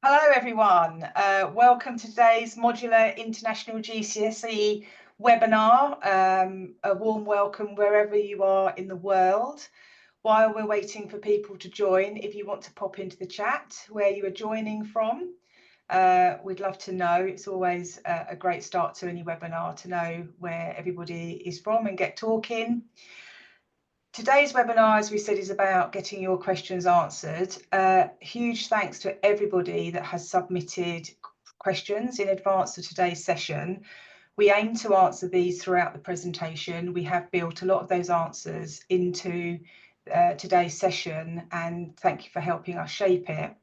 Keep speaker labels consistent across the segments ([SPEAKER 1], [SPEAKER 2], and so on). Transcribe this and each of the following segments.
[SPEAKER 1] Hello everyone, welcome to today's Modular International GCSE webinar. A warm welcome wherever you are in the world. While we're waiting for people to join, if you want to pop into the chat where you are joining from, we'd love to know. It's always a great start to any webinar to know where everybody is from and get talking. Today's webinar, as we said, is about getting your questions answered. Huge thanks to everybody that has submitted questions in advance of today's session. We aim to answer these throughout the presentation. We have built a lot of those answers into today's session, and thank you for helping us shape it.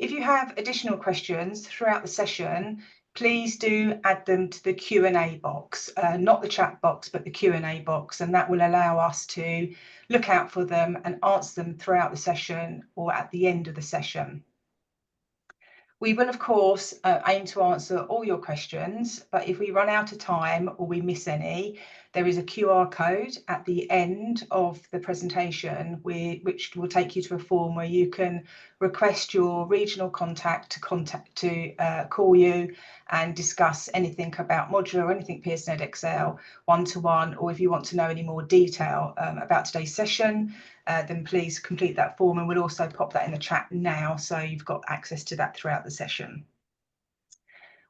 [SPEAKER 1] If you have additional questions throughout the session, please do add them to the Q&A box, not the chat box, but the Q&A box, and that will allow us to look out for them and answer them throughout the session or at the end of the session. We will, of course, aim to answer all your questions, but if we run out of time or we miss any, there is a QR code at the end of the presentation which will take you to a form where you can request your regional contact to call you and discuss anything about Modular or anything Pearson Edexcel one-to-one, or if you want to know any more detail about today's session, then please complete that form, and we'll also pop that in the chat now so you've got access to that throughout the session.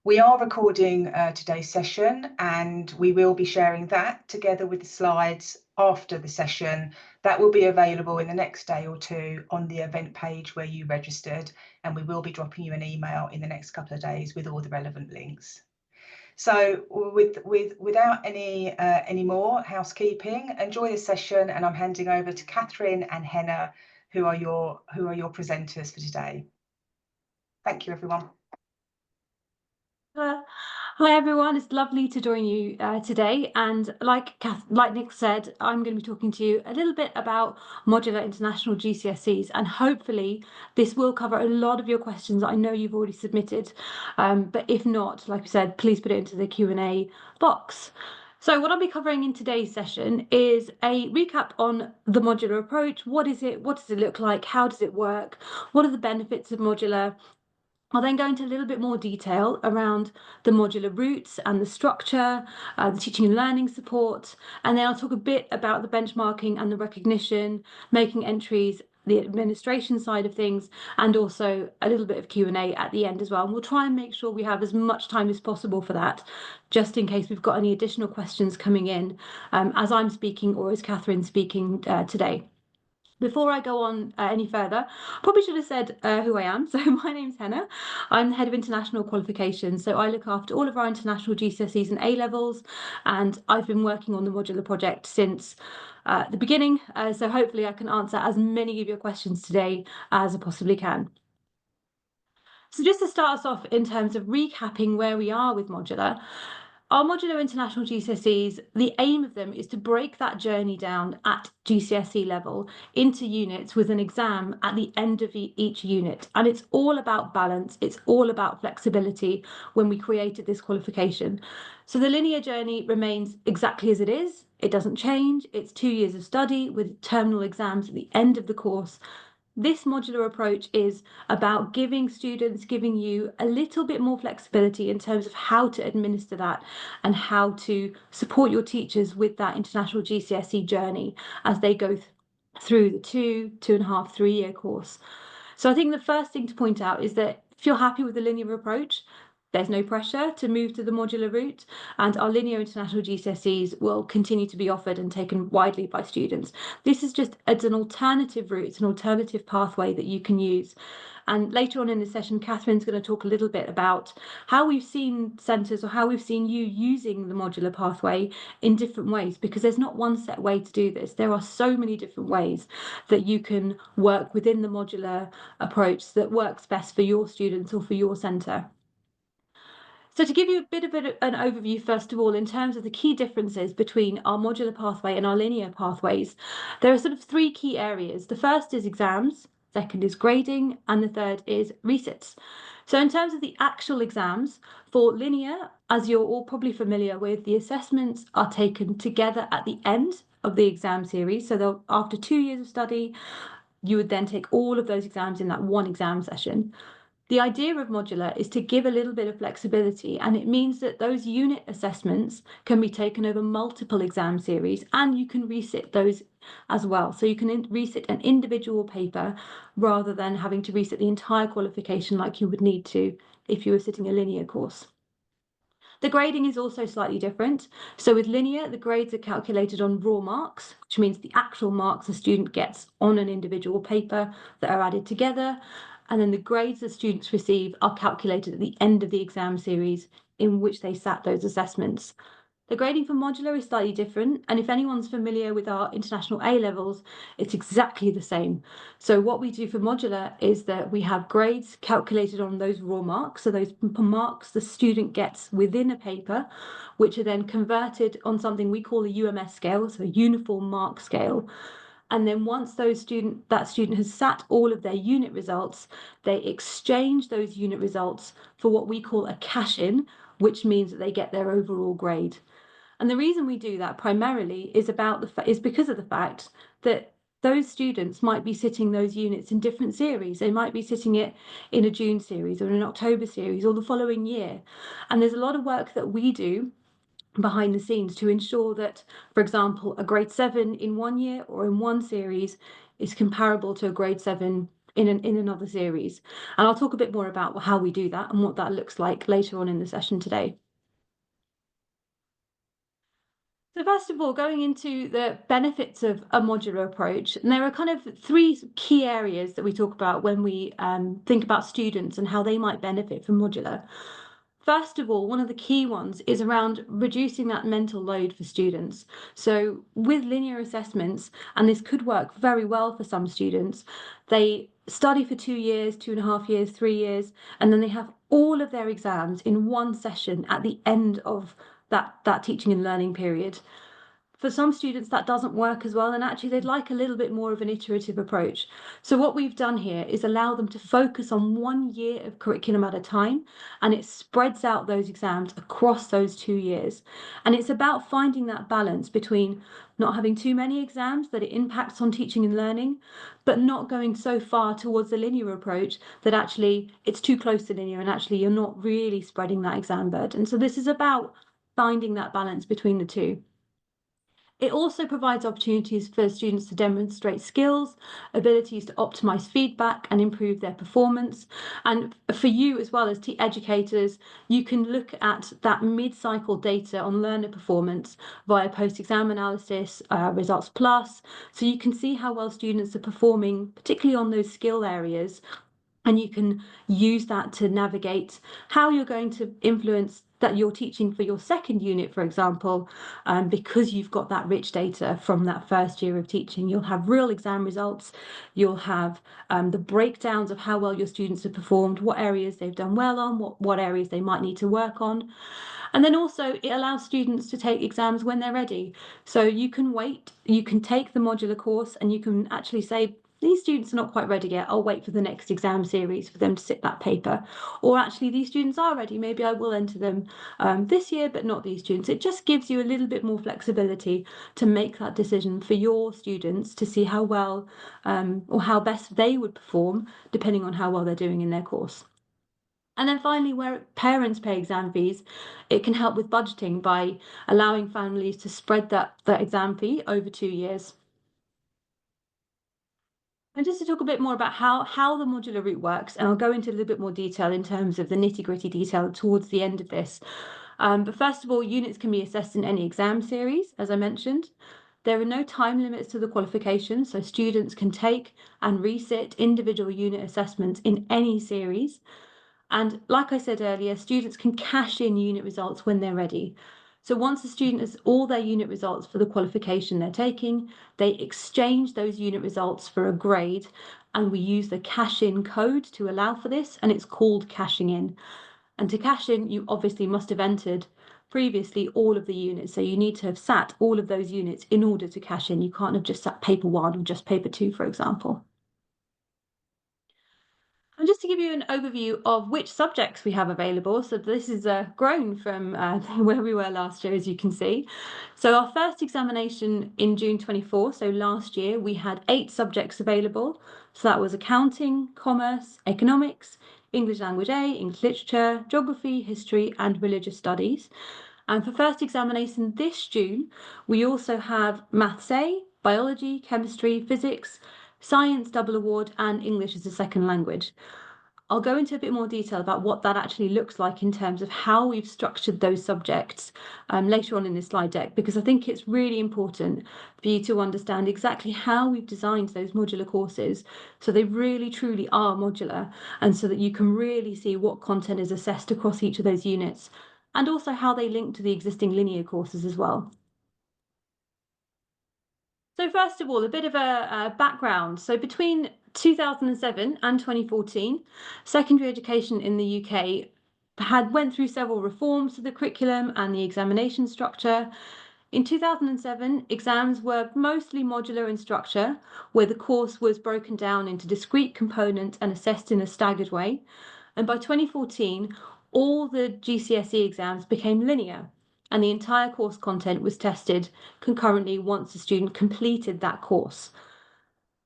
[SPEAKER 1] We are recording today's session, and we will be sharing that together with the slides after the session. That will be available in the next day or two on the event page where you registered, and we will be dropping you an email in the next couple of days with all the relevant links. So without any more housekeeping, enjoy the session, and I'm handing over to Catherine and Henna, who are your presenters for today. Thank you, everyone.
[SPEAKER 2] Hi everyone, it's lovely to join you today, and like Nick said, I'm going to be talking to you a little bit about Modular International GCSEs, and hopefully this will cover a lot of your questions that I know you've already submitted, but if not, like I said, please put it into the Q&A box. So what I'll be covering in today's session is a recap on the modular approach. What is it? What does it look like? How does it work? What are the benefits of modular? I'll then go into a little bit more detail around the modular routes and the structure, the teaching and learning support, and then I'll talk a bit about the benchmarking and the recognition, making entries, the administration side of things, and also a little bit of Q&A at the end as well. And we'll try and make sure we have as much time as possible for that, just in case we've got any additional questions coming in as I'm speaking or as Catherine's speaking today. Before I go on any further, probably should have said who I am. So my name's Henna. I'm the head of international qualifications. So I look after all of our international GCSEs and A-levels, and I've been working on the modular project since the beginning. So hopefully I can answer as many of your questions today as I possibly can. So just to start us off in terms of recapping where we are with modular, our modular international GCSEs, the aim of them is to break that journey down at GCSE level into units with an exam at the end of each unit. And it's all about balance. It's all about flexibility when we created this qualification. So the linear journey remains exactly as it is. It doesn't change. It's 2 years of study with terminal exams at the end of the course. This modular approach is about giving you a little bit more flexibility in terms of how to administer that and how to support your teachers with that international GCSE journey as they go through the 2.5, 3-year course. So I think the first thing to point out is that if you're happy with the linear approach, there's no pressure to move to the modular route, and our linear international GCSEs will continue to be offered and taken widely by students. This is just an alternative route, it's an alternative pathway that you can use. And later on in the session, Catherine's going to talk a little bit about how we've seen centres or how we've seen you using the modular pathway in different ways, because there's not one set way to do this. There are so many different ways that you can work within the modular approach that works best for your students or for your centre. So to give you a bit of an overview, first of all, in terms of the key differences between our modular pathway and our linear pathways, there are sort of 3 key areas. The first is exams, second is grading, and the third is resits. So in terms of the actual exams, for linear, as you're all probably familiar with, the assessments are taken together at the end of the exam series. So after 2 years of study, you would then take all of those exams in that one exam session. The idea of modular is to give a little bit of flexibility, and it means that those unit assessments can be taken over multiple exam series, and you can resit those as well. So you can resit an individual paper rather than having to resit the entire qualification like you would need to if you were sitting a linear course. The grading is also slightly different. So with linear, the grades are calculated on raw marks, which means the actual marks a student gets on an individual paper that are added together. And then the grades that students receive are calculated at the end of the exam series in which they sat those assessments. The grading for modular is slightly different, and if anyone's familiar with our international A levels, it's exactly the same. So what we do for modular is that we have grades calculated on those raw marks, so those marks the student gets within a paper, which are then converted on something we call a UMS scale, so a uniform mark scale. And then once that student has sat all of their unit results, they exchange those unit results for what we call a cash-in, which means that they get their overall grade. And the reason we do that primarily is because of the fact that those students might be sitting those units in different series. They might be sitting it in a June series or an October series or the following year. And there's a lot of work that we do behind the scenes to ensure that, for example, a grade 7 in one year or in one series is comparable to a grade 7 in another series. And I'll talk a bit more about how we do that and what that looks like later on in the session today. So first of all, going into the benefits of a modular approach, and there are kind of three key areas that we talk about when we think about students and how they might benefit from modular. First of all, one of the key ones is around reducing that mental load for students. So with linear assessments, and this could work very well for some students, they study for 2 years, 2.5 years, 3 years, and then they have all of their exams in one session at the end of that teaching and learning period. For some students, that doesn't work as well, and actually they'd like a little bit more of an iterative approach. So what we've done here is allow them to focus on 1 year of curriculum at a time, and it spreads out those exams across those 2 years. And it's about finding that balance between not having too many exams that it impacts on teaching and learning, but not going so far towards the linear approach that actually it's too close to linear and actually you're not really spreading that exam burden. So this is about finding that balance between the two. It also provides opportunities for students to demonstrate skills, abilities to optimize feedback and improve their performance. And for you as well as educators, you can look at that mid-cycle data on learner performance via post-exam analysis, Results Plus, so you can see how well students are performing, particularly on those skill areas. And you can use that to navigate how you're going to influence that you're teaching for your second unit, for example, because you've got that rich data from that first year of teaching. You'll have real exam results, you'll have the breakdowns of how well your students have performed, what areas they've done well on, what areas they might need to work on. And then also it allows students to take exams when they're ready. So you can wait, you can take the modular course and you can actually say, these students are not quite ready yet, I'll wait for the next exam series for them to sit that paper. Or actually these students are ready, maybe I will enter them this year, but not these students. It just gives you a little bit more flexibility to make that decision for your students to see how well or how best they would perform, depending on how well they're doing in their course. And then finally, where parents pay exam fees, it can help with budgeting by allowing families to spread that exam fee over 2 years. And just to talk a bit more about how the modular route works, and I'll go into a little bit more detail in terms of the nitty-gritty detail towards the end of this. But first of all, units can be assessed in any exam series, as I mentioned. There are no time limits to the qualification, so students can take and resit individual unit assessments in any series. And like I said earlier, students can cash in unit results when they're ready. So once a student has all their unit results for the qualification they're taking, they exchange those unit results for a grade, and we use the cash-in code to allow for this, and it's called cashing in. And to cash in, you obviously must have entered previously all of the units. So you need to have sat all of those units in order to cash in. You can't have just sat paper 1 or just paper 2, for example. And just to give you an overview of which subjects we have available, so this is grown from where we were last year, as you can see. So our first examination in June 24, so last year, we had 8 subjects available. So that was accounting, commerce, economics, English Language A, English Literature, Geography, History, and Religious Studies. And for first examination this June, we also have Maths A, Biology, Chemistry, Physics, Science Double Award, and English as a Second Language. I'll go into a bit more detail about what that actually looks like in terms of how we've structured those subjects later on in this slide deck, because I think it's really important for you to understand exactly how we've designed those modular courses so they really truly are modular, and so that you can really see what content is assessed across each of those units, and also how they link to the existing linear courses as well. So first of all, a bit of a background. So between 2007 and 2014, secondary education in the UK went through several reforms to the curriculum and the examination structure. In 2007, exams were mostly modular in structure, where the course was broken down into discrete components and assessed in a staggered way. And by 2014, all the GCSE exams became linear, and the entire course content was tested concurrently once the student completed that course.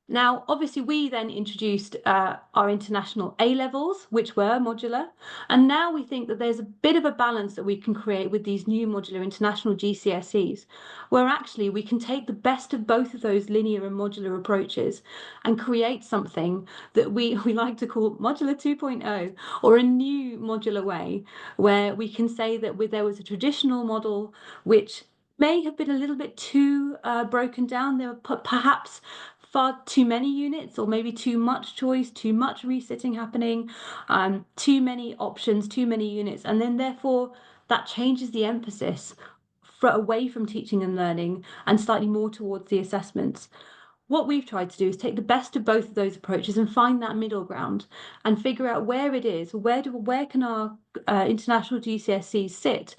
[SPEAKER 2] Now, obviously, we then introduced our international A levels, which were modular, and now we think that there's a bit of a balance that we can create with these new modular international GCSEs, where actually we can take the best of both of those linear and modular approaches and create something that we like to call modular 2.0, or a new modular way, where we can say that there was a traditional model which may have been a little bit too broken down. There were perhaps far too many units, or maybe too much choice, too much resitting happening, too many options, too many units, and then therefore that changes the emphasis away from teaching and learning and slightly more towards the assessments. What we've tried to do is take the best of both of those approaches and find that middle ground and figure out where it is, where can our international GCSEs sit,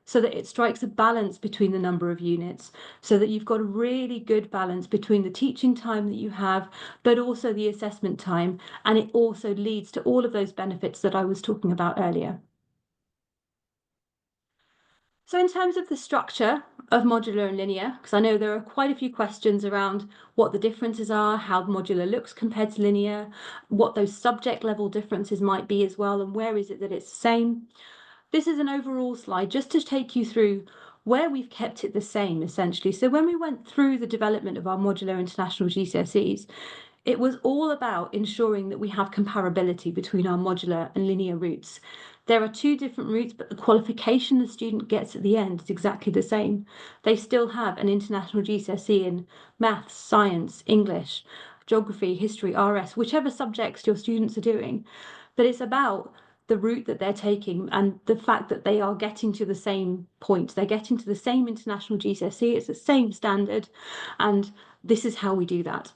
[SPEAKER 2] so that it strikes a balance between the number of units, so that you've got a really good balance between the teaching time that you have, but also the assessment time, and it also leads to all of those benefits that I was talking about earlier. So in terms of the structure of modular and linear, because I know there are quite a few questions around what the differences are, how modular looks compared to linear, what those subject level differences might be as well, and where is it that it's the same. This is an overall slide just to take you through where we've kept it the same, essentially. So when we went through the development of our modular international GCSEs, it was all about ensuring that we have comparability between our modular and linear routes. There are two different routes, but the qualification the student gets at the end is exactly the same. They still have an international GCSE in maths, science, English, geography, history, RS, whichever subjects your students are doing. But it's about the route that they're taking and the fact that they are getting to the same point. They're getting to the same international GCSE, it's the same standard, and this is how we do that.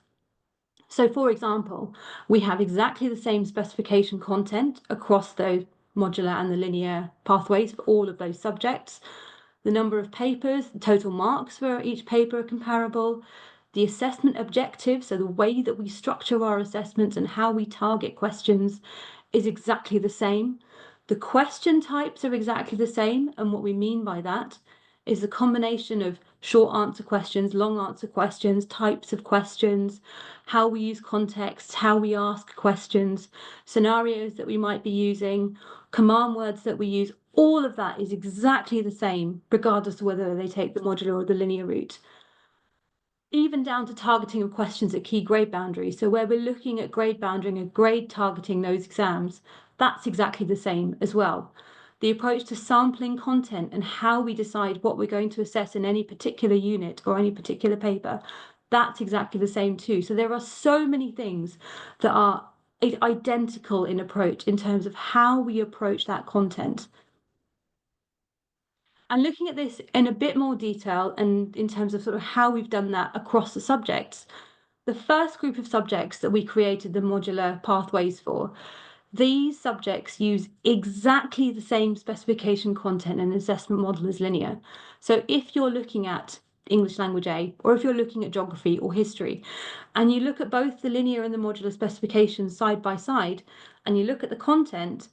[SPEAKER 2] So for example, we have exactly the same specification content across the modular and the linear pathways for all of those subjects. The number of papers, the total marks for each paper are comparable. The assessment objectives, so the way that we structure our assessments and how we target questions, is exactly the same. The question types are exactly the same, and what we mean by that is the combination of short answer questions, long answer questions, types of questions, how we use context, how we ask questions, scenarios that we might be using, command words that we use. All of that is exactly the same, regardless of whether they take the modular or the linear route. Even down to targeting of questions at key grade boundaries. So where we're looking at grade boundarying and grade targeting those exams, that's exactly the same as well. The approach to sampling content and how we decide what we're going to assess in any particular unit or any particular paper, that's exactly the same too. So there are so many things that are identical in approach in terms of how we approach that content. And looking at this in a bit more detail and in terms of sort of how we've done that across the subjects, the first group of subjects that we created the modular pathways for, these subjects use exactly the same specification content and assessment model as linear. So if you're looking at English Language A, or if you're looking at geography or history, and you look at both the linear and the modular specifications side by side, and you look at the content,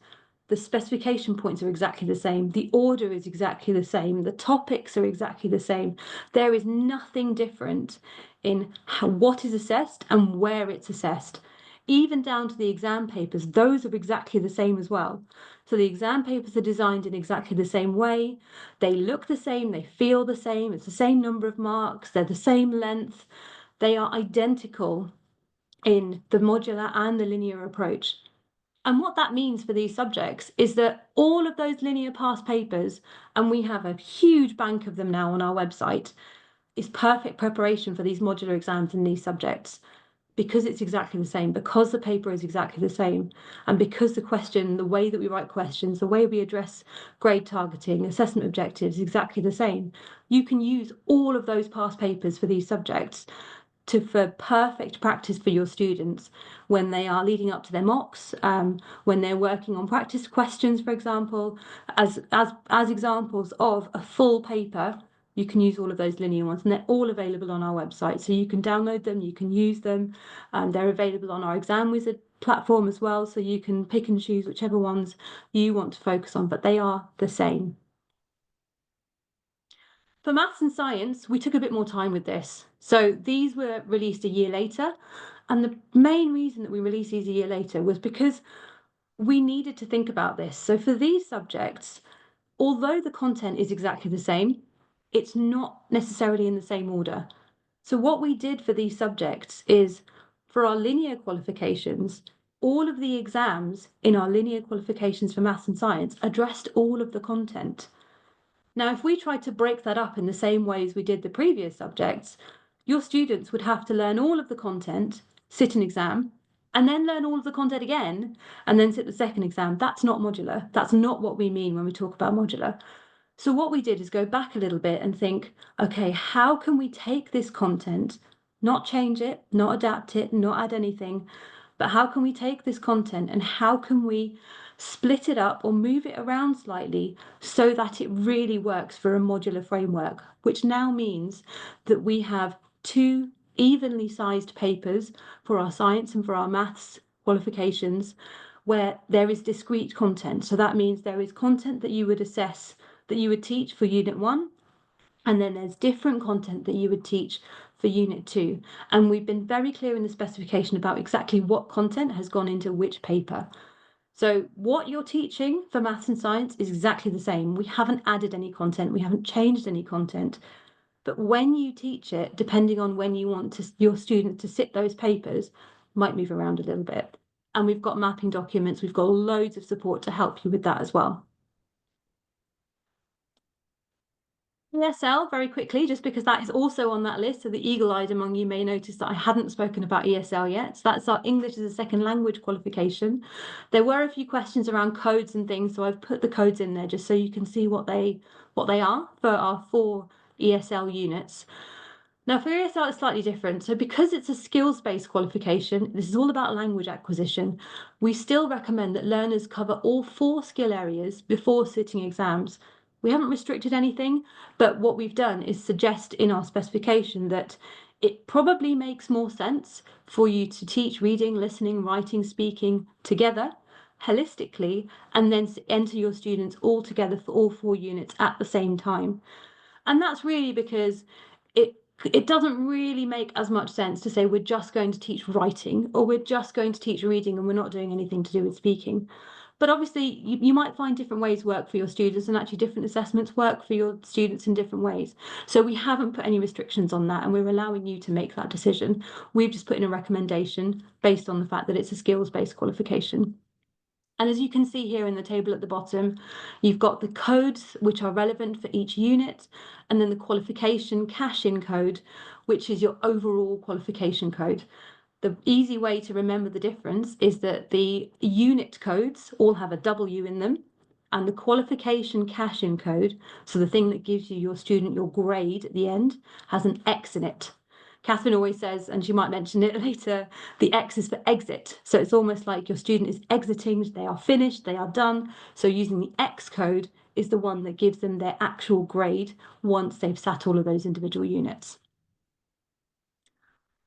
[SPEAKER 2] the specification points are exactly the same, the order is exactly the same, the topics are exactly the same. There is nothing different in what is assessed and where it's assessed. even down to the exam papers, those are exactly the same as well. So the exam papers are designed in exactly the same way. They look the same, they feel the same, it's the same number of marks, they're the same length. They are identical in the modular and the linear approach. And what that means for these subjects is that all of those linear past papers, and we have a huge bank of them now on our website, is perfect preparation for these modular exams in these subjects, because it's exactly the same, because the paper is exactly the same, and because the question, the way that we write questions, the way we address grade targeting, assessment objectives is exactly the same. You can use all of those past papers for these subjects for perfect practice for your students when they are leading up to their mocks, when they're working on practice questions, for example, as examples of a full paper. You can use all of those linear ones, and they're all available on our website. So you can download them, you can use them. They're available on our Exam Wizard platform as well, so you can pick and choose whichever ones you want to focus on, but they are the same. For maths and science, we took a bit more time with this. So these were released a year later. And the main reason that we released these a year later was because we needed to think about this. So for these subjects, although the content is exactly the same, it's not necessarily in the same order. So what we did for these subjects is, for our linear qualifications, all of the exams in our linear qualifications for maths and science addressed all of the content. Now, if we tried to break that up in the same way as we did the previous subjects, your students would have to learn all of the content, sit an exam, and then learn all of the content again, and then sit the second exam. That's not modular. That's not what we mean when we talk about modular. So what we did is go back a little bit and think, okay, how can we take this content, not change it, not adapt it, not add anything, but how can we take this content and how can we split it up or move it around slightly so that it really works for a modular framework, which now means that we have 2 evenly sized papers for our science and for our maths qualifications where there is discrete content. So that means there is content that you would assess, that you would teach for Unit 1, and then there's different content that you would teach for Unit 2. And we've been very clear in the specification about exactly what content has gone into which paper. So what you're teaching for maths and science is exactly the same. We haven't added any content, we haven't changed any content. But when you teach it, depending on when you want your students to sit those papers, might move around a little bit. And we've got mapping documents, we've got loads of support to help you with that as well. ESL, very quickly, just because that is also on that list, so the eagle-eyed among you may notice that I hadn't spoken about ESL yet. So that's our English as a Second Language qualification. There were a few questions around codes and things, so I've put the codes in there just so you can see what they are for our 4 ESL units. Now for ESL, it's slightly different. So because it's a skills-based qualification, this is all about language acquisition, we still recommend that learners cover all 4 skill areas before sitting exams. We haven't restricted anything, but what we've done is suggest in our specification that it probably makes more sense for you to teach reading, listening, writing, speaking together, holistically, and then enter your students all together for all 4 units at the same time. And that's really because it doesn't really make as much sense to say we're just going to teach writing or we're just going to teach reading and we're not doing anything to do with speaking. But obviously, you might find different ways work for your students, and actually different assessments work for your students in different ways. So we haven't put any restrictions on that, and we're allowing you to make that decision. We've just put in a recommendation based on the fact that it's a skills-based qualification. And as you can see here in the table at the bottom, you've got the codes which are relevant for each unit, and then the qualification cash-in code, which is your overall qualification code. The easy way to remember the difference is that the unit codes all have a W in them, and the qualification cash-in code, so the thing that gives you your student your grade at the end, has an X in it. Catherine always says, and she might mention it later, the X is for exit. So it's almost like your student is exiting, they are finished, they are done. So using the X code is the one that gives them their actual grade once they've sat all of those individual units.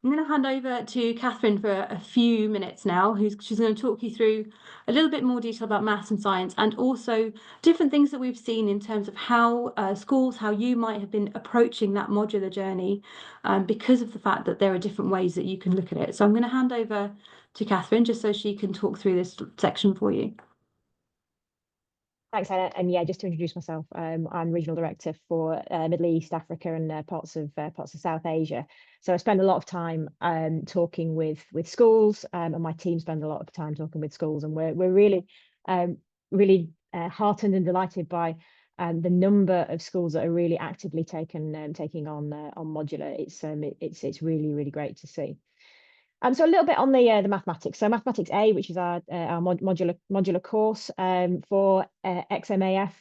[SPEAKER 2] I'm going to hand over to Catherine for a few minutes now, she's going to talk you through a little bit more detail about maths and science, and also different things that we've seen in terms of how schools, how you might have been approaching that modular journey, because of the fact that there are different ways that you can look at it. So I'm going to hand over to Catherine just so she can talk through this section for you.
[SPEAKER 3] Thanks, Hannah. And yeah, just to introduce myself, I'm regional director for Middle East, Africa, and parts of South Asia. So I spend a lot of time talking with schools, and my team spend a lot of time talking with schools, and we're really heartened and delighted by the number of schools that are really actively taking on modular. It's really great to see. So a little bit on the mathematics. So Mathematics A, which is our modular course for XMAF,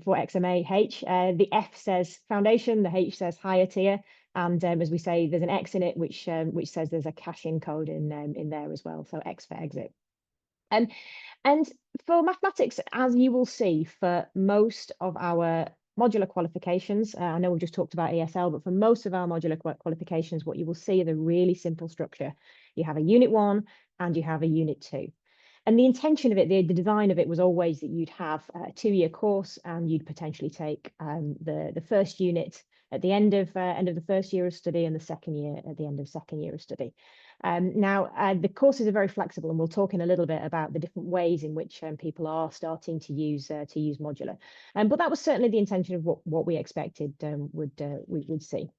[SPEAKER 3] for XMAH. The F says foundation, the H says higher tier, and as we say, there's an X in it, which says there's a cash-in code in there as well. So X for exit. And for mathematics, as you will see, for most of our modular qualifications, I know we've just talked about ESL, but for most of our modular qualifications, what you will see is a really simple structure. You have a unit 1 and you have a unit 2. And the intention of it, the design of it was always that you'd have a 2-year course, and you'd potentially take the first unit at the end of the first year of study, and the second year at the end of second year of study. Now, the courses are very flexible, and we'll talk in a little bit about the different ways in which people are starting to use modular. But that was certainly the intention of what we expected we would see.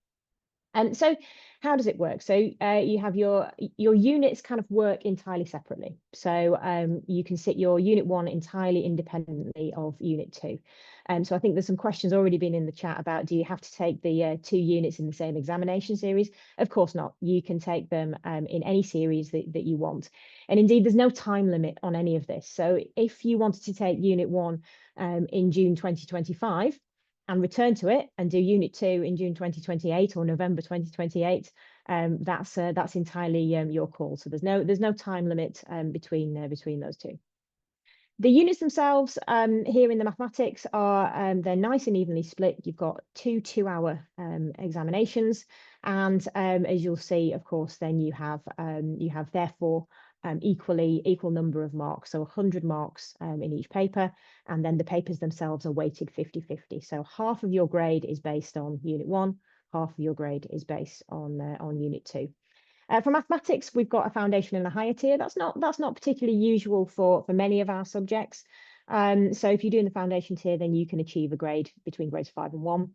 [SPEAKER 3] And so how does it work? So you have your units kind of work entirely separately. So you can sit your unit 1 entirely independently of unit 2. So I think there's some questions already been in the chat about, do you have to take the 2 units in the same examination series? Of course not. You can take them in any series that you want. And indeed, there's no time limit on any of this. So if you wanted to take unit 1 in June 2025, and return to it and do unit 2 in June 2028 or November 2028, that's entirely your call. So there's no time limit between those two. The units themselves here in the mathematics are they're nice and evenly split. You've got 2 2-hour examinations, and as you'll see, of course, then you have therefore equal number of marks, so 100 marks in each paper, and then the papers themselves are weighted 50-50. So half of your grade is based on unit 1, half of your grade is based on unit 2. For mathematics, we've got a foundation and a higher tier. That's not particularly usual for many of our subjects. So if you're doing the foundation tier, then you can achieve a grade between grades 5 and 1.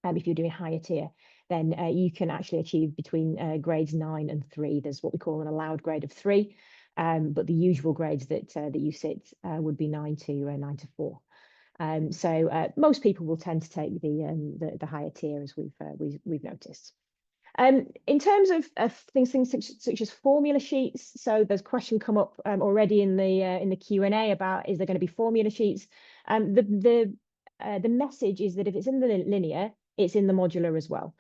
[SPEAKER 3] If you're doing higher tier, then you can actually achieve between grades 9 and 3. There's what we call an allowed grade of 3, but the usual grades that you sit would be 9 to 4. So most people will tend to take the higher tier, as we've noticed. In terms of things such as formula sheets, so there's a question come up already in the Q&A about, is there going to be formula sheets? The message is that if it's in the linear, it's in the modular as well.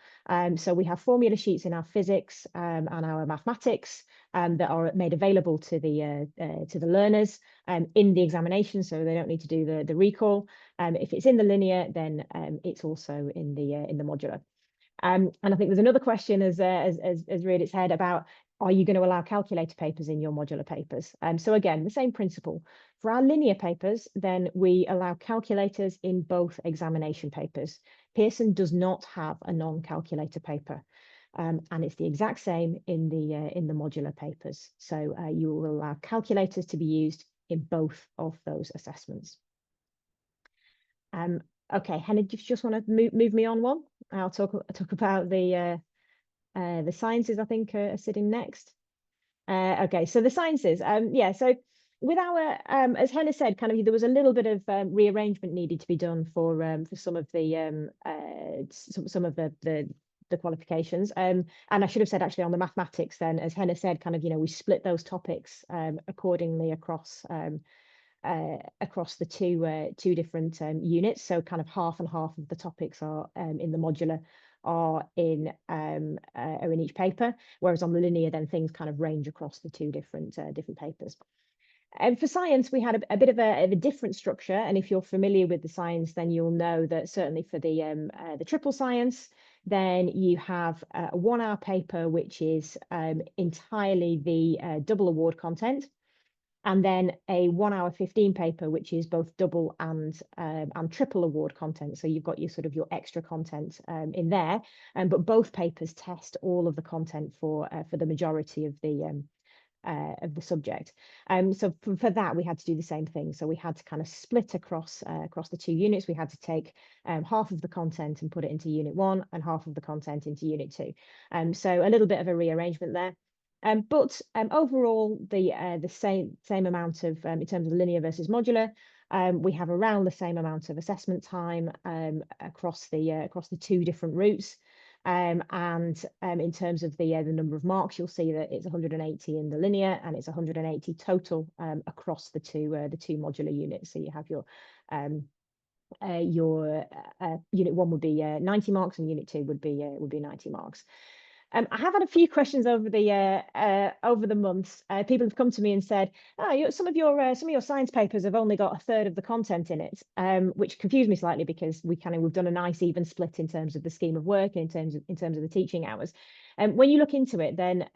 [SPEAKER 3] So we have formula sheets in our physics and our mathematics that are made available to the learners in the examination, so they don't need to do the recall. If it's in the linear, then it's also in the modular. And I think there's another question as reared its head about, are you going to allow calculator papers in your modular papers? So again, the same principle. For our linear papers, then we allow calculators in both examination papers. Pearson does not have a non-calculator paper, and it's the exact same in the modular papers. So you will allow calculators to be used in both of those assessments. Okay, Hannah, do you just want to move me on one? I'll talk about the sciences, I think, are sitting next. Okay, so the sciences, yeah, so with our, as Hannah said, kind of there was a little bit of rearrangement needed to be done for some of the qualifications. And I should have said actually on the mathematics then, as Hannah said, kind of, we split those topics accordingly across the two different units. So kind of half and half of the topics are in the modular are in each paper, whereas on the linear, then things kind of range across the two different papers. And for science, we had a bit of a different structure. And if you're familiar with the science, then you'll know that certainly for the triple science, Then you have a 1 hour paper, which is entirely the double award content. And then a 1 hour 15 paper, which is both double and triple award content. So you've got your sort of your extra content in there, but both papers test all of the content for the majority of the subject. So for that, we had to do the same thing. So we had to kind of split across the 2 units. We had to take half of the content and put it into unit 1 and half of the content into unit 2. So a little bit of a rearrangement there. But overall, the same amount of in terms of linear versus modular. We have around the same amount of assessment time across the 2 different routes. And in terms of the number of marks, you'll see that it's 180 in the linear and it's 180 total across the two modular units. So you have your unit 1 would be 90 marks and unit 2 would be 90 marks. I have had a few questions over the months. People have come to me and said, "Oh, some of your science papers have only got a third of the content in it," which confused me slightly because we've done a nice even split in terms of the scheme of work and in terms of the teaching hours. When you look into it, then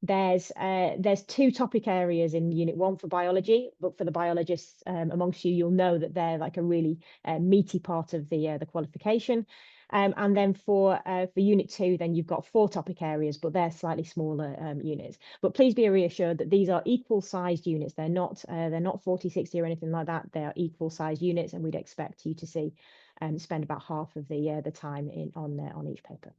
[SPEAKER 3] there's 2 topic areas in unit 1 for biology, but for the biologists amongst you, you'll know that they're like a really meaty part of the qualification. And then for unit 2, then you've got 4 topic areas, but they're slightly smaller units. But please be reassured that these are equal sized units. They're not 40, 60 or anything like that. They are equal sized units, and we'd expect you to see spend about half of the time on each paper.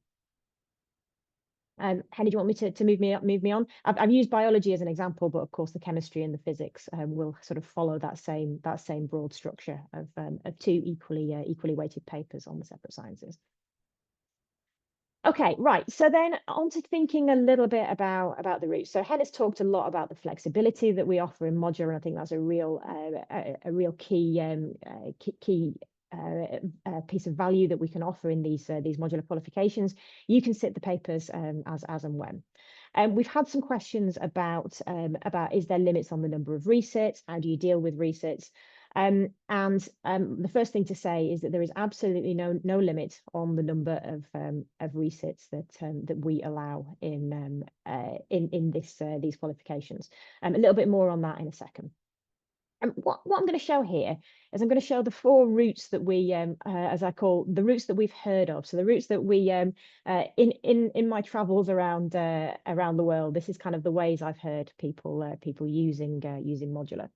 [SPEAKER 3] Henny, do you want me to move me on? I've used biology as an example, but of course the chemistry and the physics will sort of follow that same broad structure of 2 equally weighted papers on the separate sciences. Okay, right. So then on to thinking a little bit about the routes. So Henny's talked a lot about the flexibility that we offer in modular, and I think that's a real key piece of value that we can offer in these modular qualifications. You can sit the papers as and when. We've had some questions about is there limits on the number of resits? How do you deal with resits? And the first thing to say is that there is absolutely no limit on the number of resits that we allow in these qualifications. A little bit more on that in a second. And what I'm going to show here is I'm going to show the 4 routes that we, as I call the routes that we've heard of. So the routes that we, in my travels around the world, this is kind of the ways I've heard people using modular.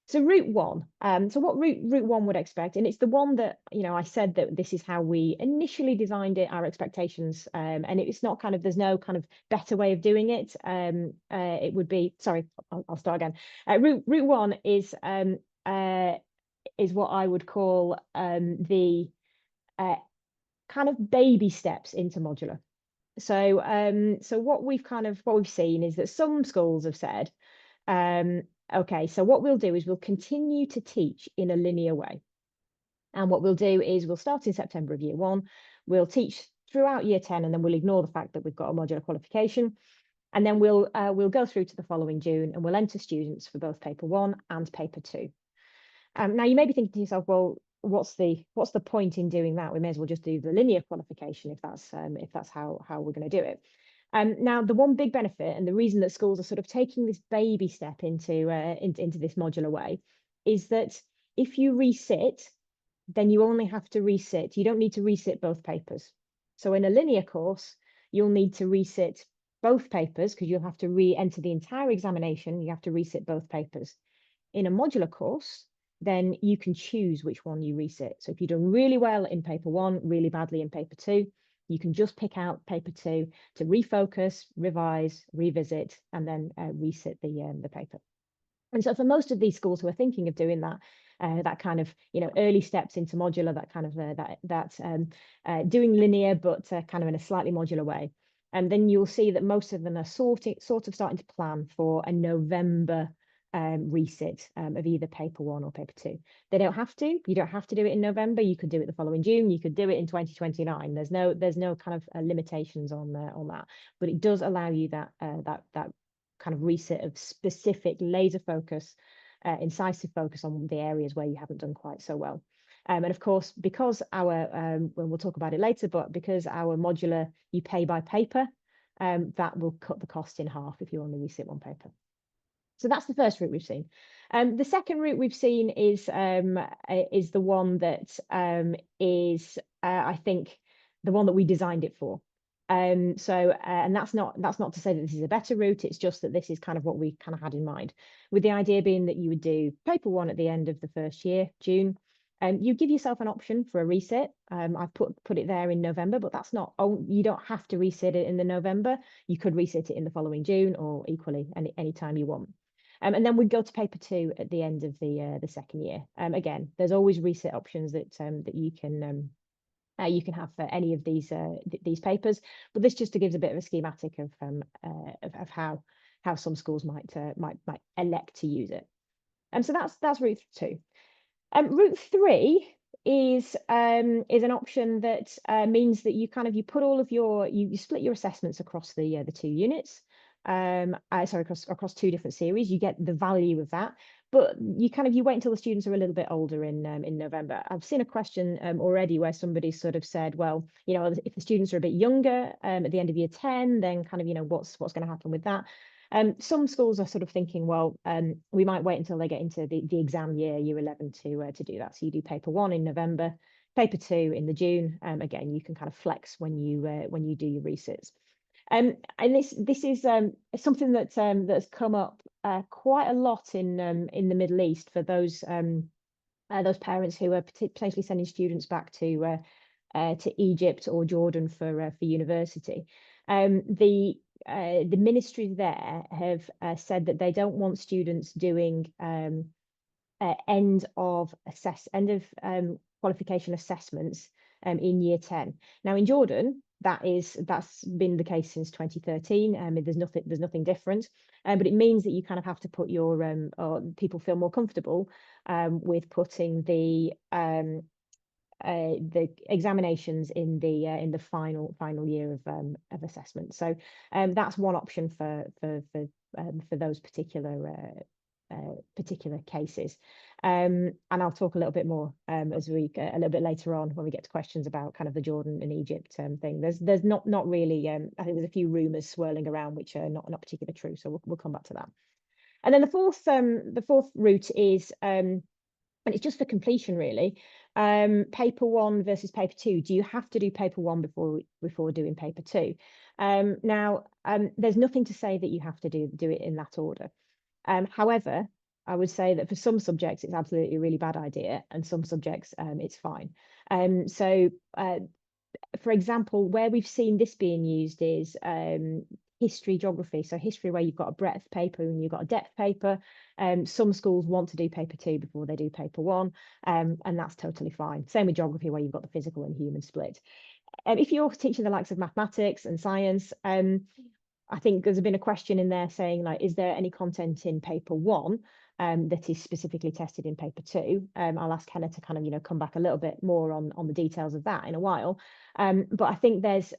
[SPEAKER 3] So route 1. So what route 1 would expect, and it's the one that I said that this is how we initially designed it, our expectations, and it's not there's no kind of better way of doing it. It would be, sorry, I'll start again. Route 1 is what I would call the kind of baby steps into modular. So what we've seen is that some schools have said, okay, so what we'll do is we'll continue to teach in a linear way. And what we'll do is we'll start in September of year 1, we'll teach throughout year 10, and then we'll ignore the fact that we've got a modular qualification. And then we'll go through to the following June, and we'll enter students for both paper 1 and paper 2. Now you may be thinking to yourself, well, what's the point in doing that? We may as well just do the linear qualification if that's how we're going to do it. Now, the one big benefit and the reason that schools are sort of taking this baby step into this modular way is that if you resit, then you only have to resit. You don't need to resit both papers. So in a linear course, you'll need to resit both papers because you'll have to re-enter the entire examination. You have to resit both papers. In a modular course, then you can choose which one you resit. So if you've done really well in paper 1, really badly in paper 2, you can just pick out paper 2 to refocus, revise, revisit, and then resit the paper. And so for most of these schools who are thinking of doing that, that kind of early steps into modular, that kind of doing linear but kind of in a slightly modular way, and then you'll see that most of them are sort of starting to plan for a November resit of either paper 1 or paper 2. They don't have to. You don't have to do it in November. You could do it the following June. You could do it in 2029. There's no kind of limitations on that, but it does allow you that kind of resit of specific laser focus, incisive focus on the areas where you haven't done quite so well. And of course, because our, well, we'll talk about it later, but because our modular, you pay by paper, that will cut the cost in half if you only resit one paper. So that's the first route we've seen. The second route we've seen is the one that is, I think, the one that we designed it for. And that's not to say that this is a better route. It's just that this is kind of what we kind of had in mind, with the idea being that you would do paper one at the end of the first year, June. You give yourself an option for a resit. I've put it there in November, but that's not. Oh, you don't have to resit it in the November. You could resit it in the following June, or equally any time you want. And then we'd go to paper two at the end of the second year. Again, there's always resit options that you can have for any of these papers, but this just gives a bit of a schematic of how some schools might elect to use it. So that's route two. Route three is an option that means that you put all of you split your assessments across the 2 units. Across 2 different series. You get the value of that, but you wait until the students are a little bit older in November. I've seen a question already where somebody sort of said, well, if the students are a bit younger at the end of year 10, then what's going to happen with that? Some schools are sort of thinking, well, we might wait until they get into the exam year 11 to do that. So you do paper one in November, paper two in the June. Again, you can kind of flex when you do your resits. And this is something that's come up quite a lot in the Middle East for those parents who are potentially sending students back to Egypt or Jordan for university. The ministries there have said that they don't want students doing end of qualification assessments in year 10. Now in Jordan, that's been the case since 2013. There's nothing different, but it means that you kind of have to put your or people feel more comfortable with putting the examinations in the final year of assessment. So that's one option for those particular cases, and I'll talk a little bit more as we a little bit later on when we get to questions about kind of the Jordan and Egypt thing. There's not really I think there's a few rumors swirling around which are not particularly true, so we'll come back to that. And then the fourth route is and it's just for completion really, paper one versus paper two. Do you have to do paper one before doing paper two? Now there's nothing to say that you have to do it in that order. However, I would say that for some subjects, it's absolutely a really bad idea, and some subjects, it's fine. So, for example, where we've seen this being used is history, geography. So history, where you've got a breadth paper and you've got a depth paper. Some schools want to do paper two before they do paper one, and that's totally fine. Same with geography, where you've got the physical and human split. If you're teaching the likes of mathematics and science, I think there's been a question in there saying, like, is there any content in paper one that is specifically tested in paper two? I'll ask Hannah to kind of, come back a little bit more on the details of that in a while. But I think there's,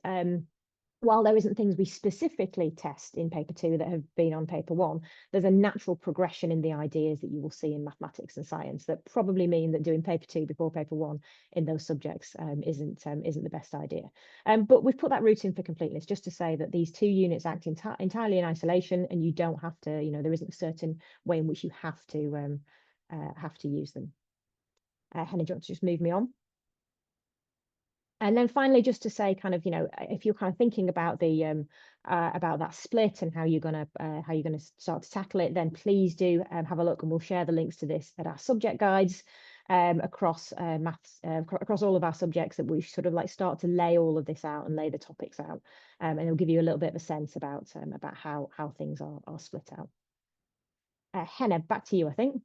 [SPEAKER 3] while there isn't things we specifically test in paper two that have been on paper one, there's a natural progression in the ideas that you will see in mathematics and science that probably mean that doing paper two before paper one in those subjects isn't the best idea. But we've put that route in for completeness, just to say that these 2 units act entirely in isolation, and you don't have to, there isn't a certain way in which you have to use them. Hannah, do you want to just move me on? And then finally, just to say, kind of, if you're kind of thinking about the about that split and how you're gonna start to tackle it, then please do have a look, and we'll share the links to this at our subject guides across maths, across all of our subjects, that we sort of like start to lay all of this out and lay the topics out, and it'll give you a little bit of a sense about how things are split out. Hannah, back to you, I think.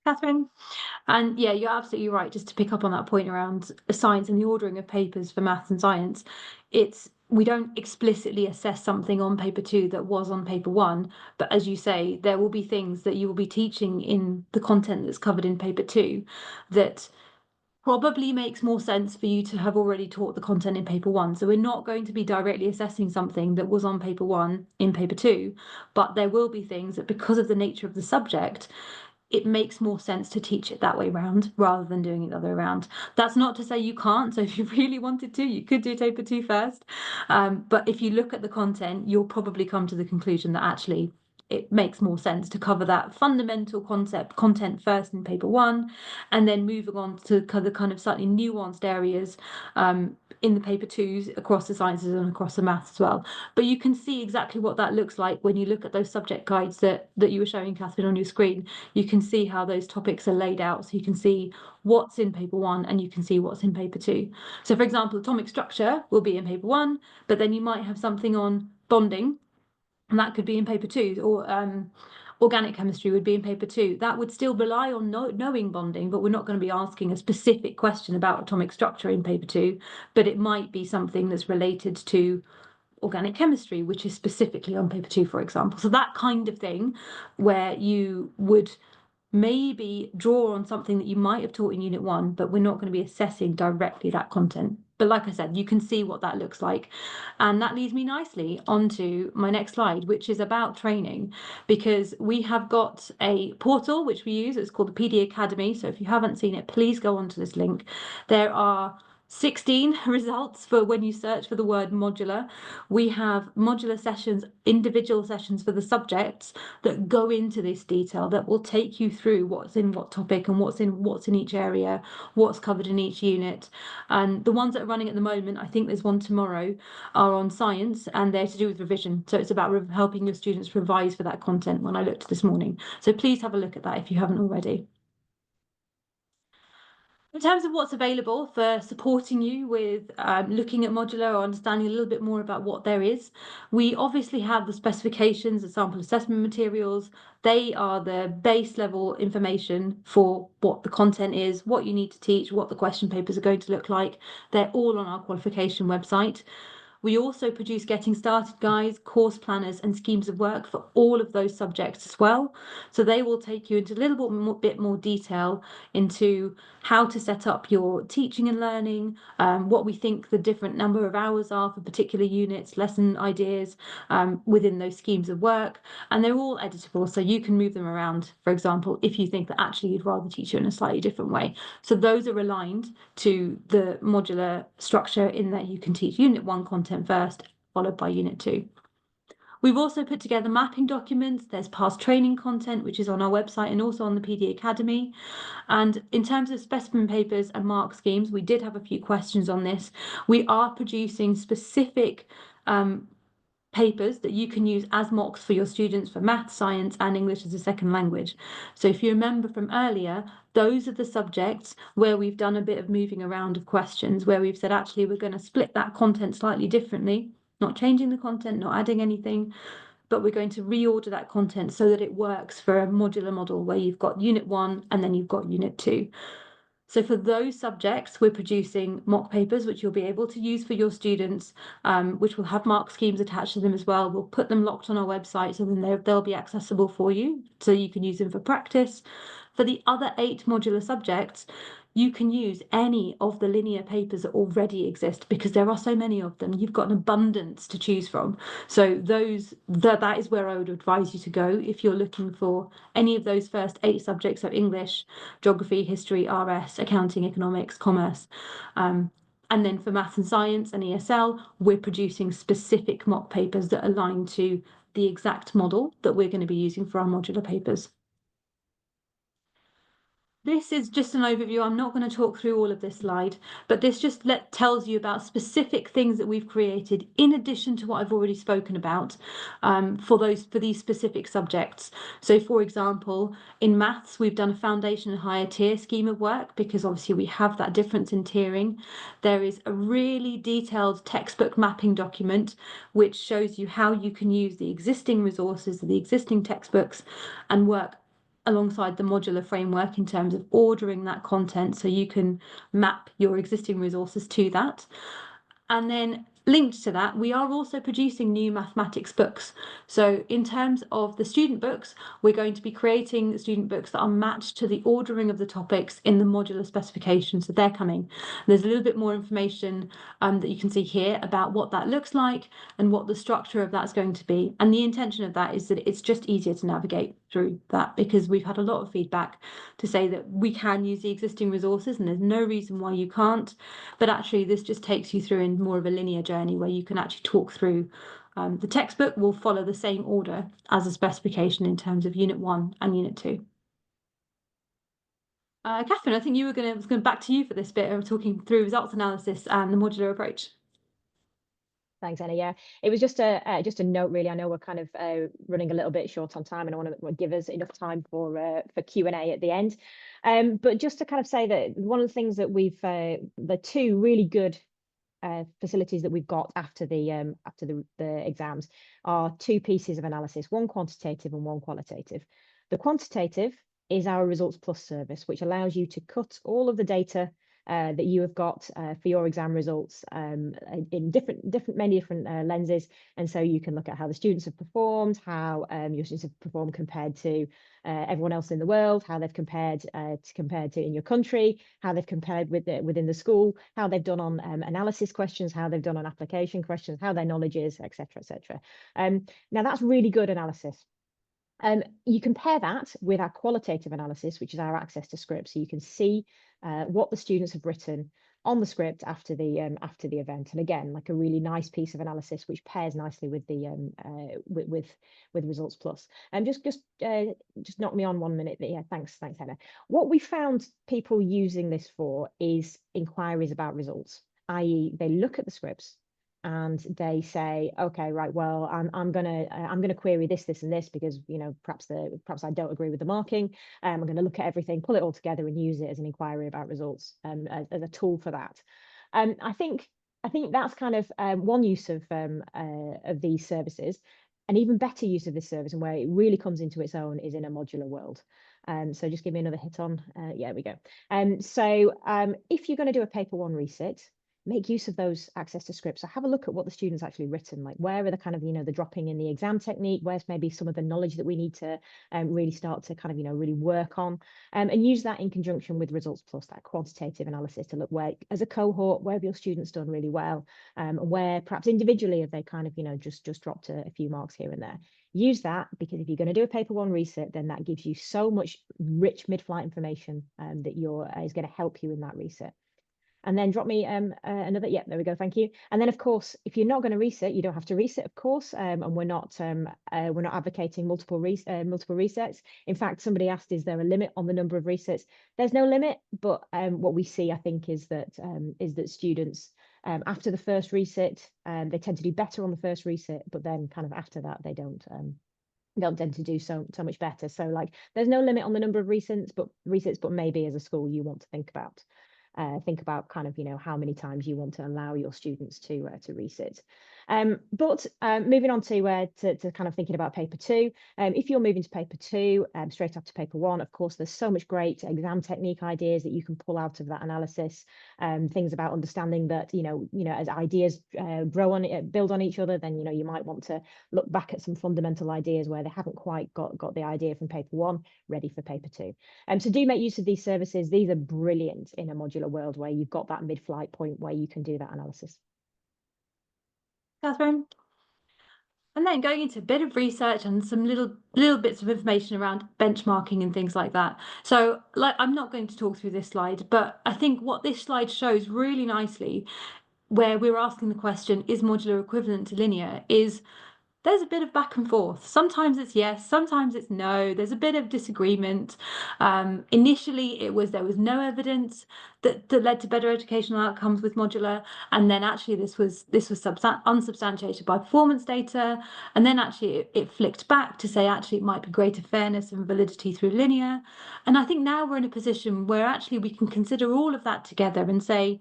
[SPEAKER 2] Catherine. And yeah, you're absolutely right. Just to pick up on that point around science and the ordering of papers for maths and science, we don't explicitly assess something on paper two that was on paper one, but as you say, there will be things that you will be teaching in the content that's covered in paper two that probably makes more sense for you to have already taught the content in paper one. So we're not going to be directly assessing something that was on paper one in paper two, but there will be things that, because of the nature of the subject, it makes more sense to teach it that way round rather than doing it the other way around. That's not to say you can't. So if you really wanted to, you could do paper 2 first. But if you look at the content, you'll probably come to the conclusion that actually it makes more sense to cover that fundamental content first in paper 1, and then moving on to the kind of slightly nuanced areas in the paper 2s across the sciences and across the maths as well. But you can see exactly what that looks like when you look at those subject guides that you were showing, Catherine, on your screen. You can see how those topics are laid out. So you can see what's in paper 1 and you can see what's in paper 2. So for example, atomic structure will be in paper 1, but then you might have something on bonding, and that could be in paper 2, or organic chemistry would be in paper 2. That would still rely on knowing bonding, but we're not going to be asking a specific question about atomic structure in paper 2, but it might be something that's related to organic chemistry, which is specifically on paper 2, for example. So that kind of thing, where you would maybe draw on something that you might have taught in Unit 1, but we're not going to be assessing directly that content. But like I said, you can see what that looks like. And that leads me nicely onto my next slide, which is about training, because we have got a portal which we use. It's called the PD Academy. So if you haven't seen it, please go onto this link. There are 16 results for when you search for the word modular. We have modular sessions, individual sessions for the subjects that go into this detail, that will take you through what's in what topic and what's in each area, what's covered in each unit. And the ones that are running at the moment, I think there's one tomorrow, are on science, and they're to do with revision. So it's about helping your students revise for that content when I looked this morning. So please have a look at that if you haven't already. In terms of what's available for supporting you with looking at modular or understanding a little bit more about what there is, we obviously have the specifications, the sample assessment materials. They are the base level information for what the content is, what you need to teach, what the question papers are going to look like. They're all on our qualification website. We also produce getting started guides, course planners, and schemes of work for all of those subjects as well. So they will take you into a little bit more detail into how to set up your teaching and learning, what we think the different number of hours are for particular units, lesson ideas within those schemes of work. And they're all editable, so you can move them around, for example, if you think that actually you'd rather teach it in a slightly different way. So those are aligned to the modular structure in that you can teach Unit 1 content first, followed by Unit 2. We've also put together mapping documents. There's past training content, which is on our website and also on the PD Academy. And in terms of specimen papers and mark schemes, we did have a few questions on this. We are producing specific papers that you can use as mocks for your students for math, science, and English as a second language. So if you remember from earlier, those are the subjects where we've done a bit of moving around of questions, where we've said, actually, we're going to split that content slightly differently, not changing the content, not adding anything, but we're going to reorder that content so that it works for a modular model where you've got Unit 1 and then you've got Unit 2. So for those subjects, we're producing mock papers, which you'll be able to use for your students, which will have mark schemes attached to them as well. We'll put them locked on our website, so then they'll be accessible for you, so you can use them for practice. For the other 8 modular subjects, you can use any of the linear papers that already exist, because there are so many of them. You've got an abundance to choose from. So that is where I would advise you to go if you're looking for any of those first 8 subjects, so English, geography, history, RS, accounting, economics, commerce. And then for maths and science and ESL, we're producing specific mock papers that align to the exact model that we're going to be using for our modular papers. This is just an overview. I'm not going to talk through all of this slide, but this just tells you about specific things that we've created in addition to what I've already spoken about for these specific subjects. So for example, in maths, we've done a foundation and higher tier scheme of work, because obviously we have that difference in tiering. There is a really detailed textbook mapping document which shows you how you can use the existing resources, the existing textbooks, and work alongside the modular framework in terms of ordering that content so you can map your existing resources to that. And then linked to that, we are also producing new mathematics books. So in terms of the student books, we're going to be creating student books that are matched to the ordering of the topics in the modular specification. So they're coming. There's a little bit more information that you can see here about what that looks like and what the structure of that's going to be. And the intention of that is that it's just easier to navigate through that, because we've had a lot of feedback to say that we can use the existing resources and there's no reason why you can't. But actually, this just takes you through in more of a linear journey where you can actually talk through. The textbook will follow the same order as a specification in terms of Unit 1 and Unit 2. Catherine, I think you were going to back to you for this bit of talking through results analysis and the modular approach.
[SPEAKER 3] Thanks, Anna. Yeah, it was just a note, really. I know we're kind of running a little bit short on time, and I want to give us enough time for Q&A at the end. But just to kind of say that one of the things that we've the two really good facilities that we've got after the exams are two pieces of analysis, one quantitative and one qualitative. The quantitative is our Results Plus service, which allows you to cut all of the data that you have got for your exam results in many different lenses, and so you can look at how the students have performed, how your students have performed compared to everyone else in the world, how they've compared to in your country, how they've compared within the school, how they've done on analysis questions, how they've done on application questions, how their knowledge is, etc., etc. Now that's really good analysis. You compare that with our qualitative analysis, which is our access to scripts, so you can see what the students have written on the script after the event. And again, like a really nice piece of analysis which pairs nicely with the with Results Plus. And just knock me on 1 minute. Yeah, thanks, Hannah. What we found people using this for is inquiries about results, i.e., they look at the scripts and they say, okay, right, well, I'm gonna query this, and this, because perhaps I don't agree with the marking. I'm going to look at everything, pull it all together, and use it as an inquiry about results, as a tool for that. I think that's kind of one use of these services. An even better use of this service, and where it really comes into its own, is in a modular world. So just give me another hit on. Yeah, we go. So if you're going to do a paper 1 resit, make use of those access to scripts. So have a look at what the students actually written, like where are the kind of, the dropping in the exam technique, where's maybe some of the knowledge that we need to really start to kind of, really work on, and use that in conjunction with Results Plus, that quantitative analysis, to look where, as a cohort, where have your students done really well, and where perhaps individually have they kind of, just dropped a few marks here and there. Use that, because if you're going to do a paper 1 resit, then that gives you so much rich mid-flight information that is going to help you in that resit. And then drop me another. Yeah, there we go. Thank you. And then, of course, if you're not going to resit, you don't have to resit, of course. And we're not advocating multiple resets. In fact, somebody asked, is there a limit on the number of resets? There's no limit, but what we see, I think, is that students, after the first resit, they tend to do better on the first resit, but then kind of after that, they don't tend to do so much better. So like, there's no limit on the number of resits, but maybe as a school you want to think about kind of, how many times you want to allow your students to resit. But moving on to kind of thinking about paper 2, if you're moving to paper 2 straight after paper 1, of course, there's so much great exam technique ideas that you can pull out of that analysis. Things about understanding that, as ideas build on each other, then, you might want to look back at some fundamental ideas where they haven't quite got the idea from paper 1 ready for paper 2. So do make use of these services. These are brilliant in a modular world where you've got that mid-flight point where you can do that analysis.
[SPEAKER 2] Catherine? And then going into a bit of research and some little bits of information around benchmarking and things like that. So I'm not going to talk through this slide, but I think what this slide shows really nicely, where we're asking the question, is modular equivalent to linear, is there's a bit of back and forth. Sometimes it's yes, sometimes it's no. There's a bit of disagreement. Initially, there was no evidence that led to better educational outcomes with modular, and then actually this was unsubstantiated by performance data, and then actually it flicked back to say actually it might be greater fairness and validity through linear. And I think now we're in a position where actually we can consider all of that together and say,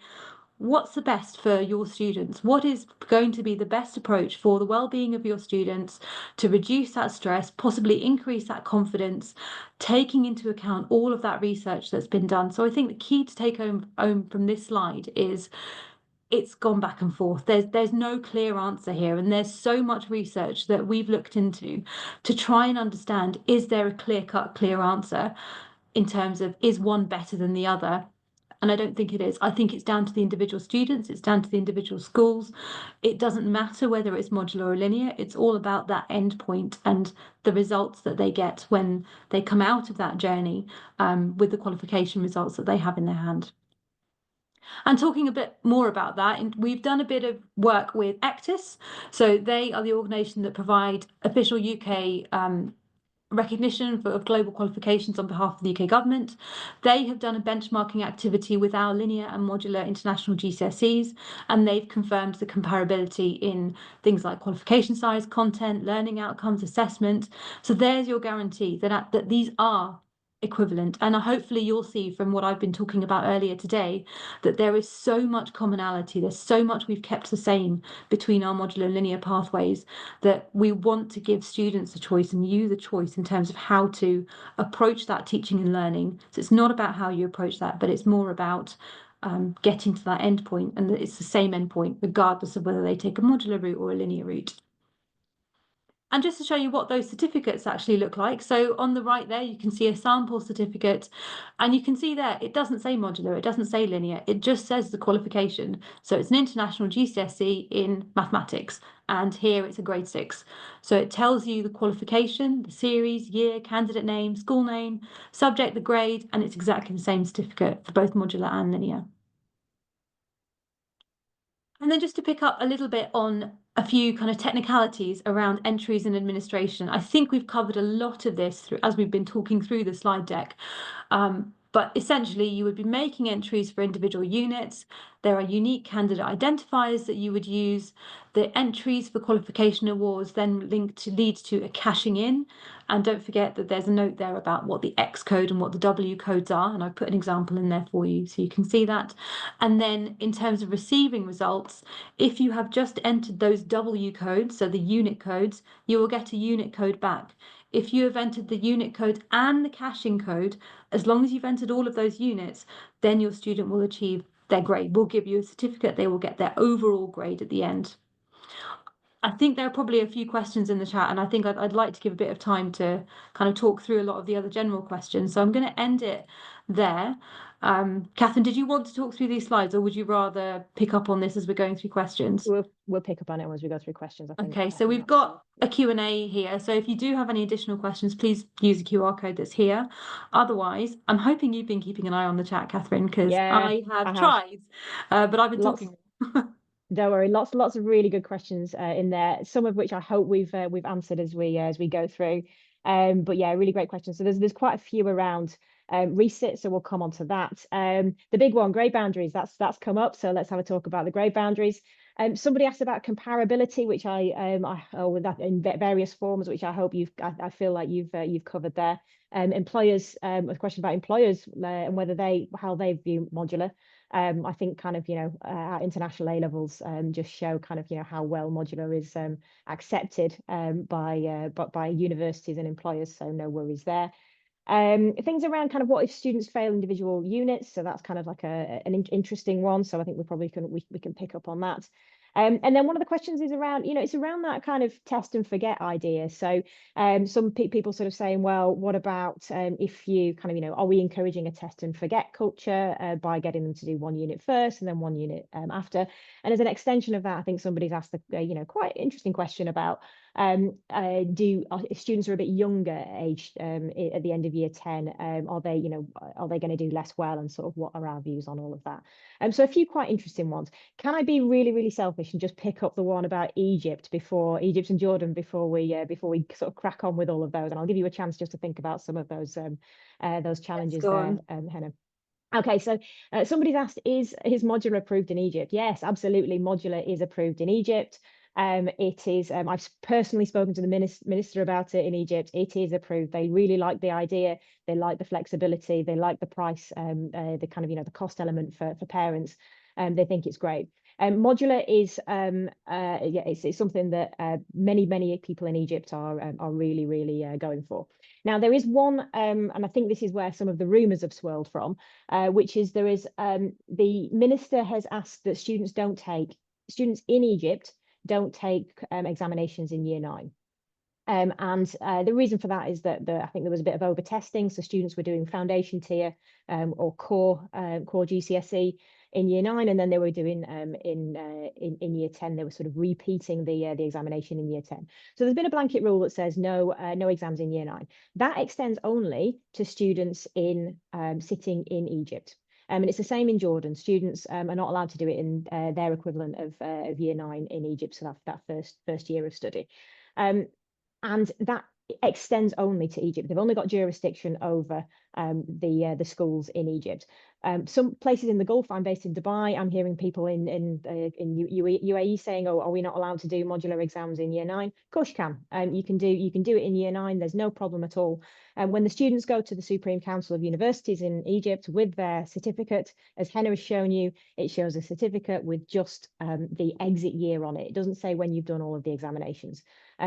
[SPEAKER 2] what's the best for your students? What is going to be the best approach for the well-being of your students to reduce that stress, possibly increase that confidence, taking into account all of that research that's been done? So I think the key to take home from this slide is it's gone back and forth. There's no clear answer here, and there's so much research that we've looked into to try and understand, is there a clear answer in terms of, is one better than the other? And I don't think it is. I think it's down to the individual students, it's down to the individual schools. It doesn't matter whether it's modular or linear, it's all about that end point and the results that they get when they come out of that journey, with the qualification results that they have in their hand. And talking a bit more about that, we've done a bit of work with ECTIS. So they are the organisation that provide official UK recognition of global qualifications on behalf of the UK government. They have done a benchmarking activity with our linear and modular international GCSEs, and they've confirmed the comparability in things like qualification size, content, learning outcomes, assessment. So there's your guarantee that these are equivalent. And hopefully you'll see from what I've been talking about earlier today that there is so much commonality, there's so much we've kept the same between our modular and linear pathways, that we want to give students a choice and you the choice in terms of how to approach that teaching and learning. So it's not about how you approach that, but it's more about getting to that end point, and that it's the same end point regardless of whether they take a modular route or a linear route. And just to show you what those certificates actually look like, so on the right there you can see a sample certificate, and you can see there it doesn't say modular, it doesn't say linear, it just says the qualification. So it's an international GCSE in mathematics, and here it's a grade 6. So it tells you the qualification, the series, year, candidate name, school name, subject, the grade, and it's exactly the same certificate for both modular and linear. And then just to pick up a little bit on a few kind of technicalities around entries and administration. I think we've covered a lot of this as we've been talking through the slide deck. But essentially, you would be making entries for individual units. There are unique candidate identifiers that you would use. The entries for qualification awards then lead to a cashing in. And don't forget that there's a note there about what the X code and what the W codes are. And I've put an example in there for you so you can see that. And then in terms of receiving results, if you have just entered those W codes, so the unit codes, you will get a unit code back. If you have entered the unit code and the caching code, as long as you've entered all of those units, then your student will achieve their grade. We'll give you a certificate, they will get their overall grade at the end. I think there are probably a few questions in the chat, and I think I'd like to give a bit of time to kind of talk through a lot of the other general questions. So I'm going to end it there. Catherine, did you want to talk through these slides, or would you rather pick up on this as we're going through questions?
[SPEAKER 3] We'll pick up on it as we go through questions, I think.
[SPEAKER 2] Okay, so we've got a Q&A here. So if you do have any additional questions, please use the QR code that's here. Otherwise, I'm hoping you've been keeping an eye on the chat, Catherine, because I have tried, but I've been talking.
[SPEAKER 3] Don't worry, lots of really good questions in there, some of which I hope we've answered as we go through. But yeah, really great questions. So there's quite a few around resit, so we'll come on to that. The big one, grade boundaries, that's come up. So let's have a talk about the grade boundaries. Somebody asked about comparability, which with that in various forms, which I hope I feel like you've covered there. Employers, a question about employers and how they view modular. I think kind of, our international A levels just show kind of, how well modular is accepted by universities and employers. So no worries there. Things around kind of what if students fail individual units. So that's kind of like an interesting one. So I think we can pick up on that. And then one of the questions is around, it's around that kind of test and forget idea. So some people sort of saying, well, what about if you kind of, are we encouraging a test and forget culture by getting them to do one unit first and then one unit after? And as an extension of that, I think somebody's asked a quite interesting question about if students are a bit younger aged at the end of year 10, are they going to do less well, and sort of what are our views on all of that? So a few quite interesting ones. Can I be really, really selfish and just pick up the one about Egypt and Jordan before we sort of crack on with all of those? And I'll give you a chance just to think about some of those challenges there, Henna. Okay, so somebody's asked, is modular approved in Egypt? Yes, absolutely. Modular is approved in Egypt. It is. I've personally spoken to the minister about it in Egypt. It is approved. They really like the idea. They like the flexibility. They like the price. The kind of the cost element for parents. They think it's great. Modular is yeah, it's something that many people in Egypt are really going for. Now there is one, and I think this is where some of the rumours have swirled from, which is there is the minister has asked that students in Egypt don't take examinations in year 9. And the reason for that is that I think there was a bit of over testing, so students were doing foundation tier or core GCSE in year 9, and then they were doing in year 10 they were sort of repeating the examination in year 10. So there's been a blanket rule that says no exams in year 9. That extends only to students in sitting in Egypt. And it's the same in Jordan. Students are not allowed to do it in their equivalent of year 9 in Egypt, so that first year of study. And that extends only to Egypt. They've only got jurisdiction over the schools in Egypt. Some places in the Gulf, I'm based in Dubai, I'm hearing people in UAE saying, oh, are we not allowed to do modular exams in year 9? Of course you can. You can do it in year 9. There's no problem at all. And when the students go to the Supreme Council of Universities in Egypt with their certificate, as Henna has shown you, it shows a certificate with just the exit year on it. It doesn't say when you've done all of the examinations.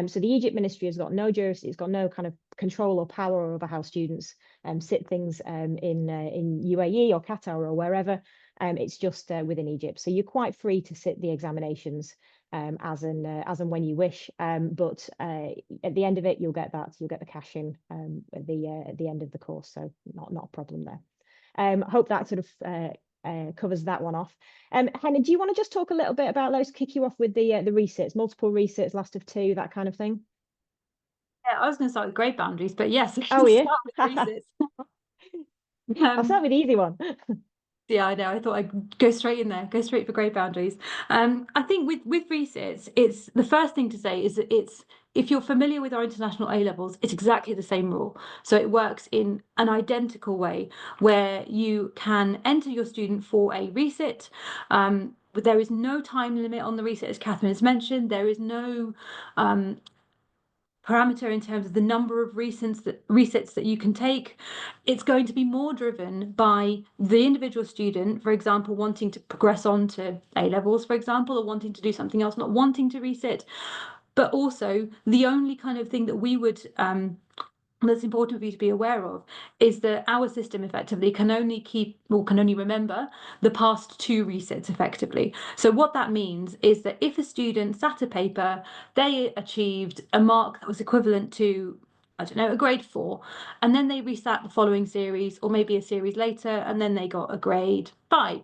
[SPEAKER 3] So the Egypt ministry has got no jurisdiction, it's got no kind of control or power over how students sit things in UAE or Qatar or wherever. It's just within Egypt. So you're quite free to sit the examinations as and when you wish. But at the end of it, you'll get the cash in at the end of the course. So not a problem there. Hope that sort of covers that one off. Henna, do you want to just talk a little bit about those, kick you off with the resits, multiple resits, last of 2, that kind of thing?
[SPEAKER 2] Yeah, I was going to start with grade boundaries, but yes,
[SPEAKER 3] Oh, yeah.
[SPEAKER 2] start with resits.
[SPEAKER 3] I'll start with the easy one.
[SPEAKER 2] Yeah, I know. I thought I'd go straight in there, go straight for grade boundaries. I think with resits, it's the first thing to say is that if you're familiar with our international A levels, it's exactly the same rule. So it works in an identical way where you can enter your student for a resit. But there is no time limit on the resit, as Catherine has mentioned. There is no parameter in terms of the number of resits that you can take. It's going to be more driven by the individual student, for example, wanting to progress on to A levels, for example, or wanting to do something else, not wanting to resit. But also the only kind of thing that we would that's important for you to be aware of is that our system effectively can only remember the past 2 resits effectively. So what that means is that if a student sat a paper, they achieved a mark that was equivalent to, I don't know, a grade 4, and then they resat the following series or maybe a series later, and then they got a grade 5.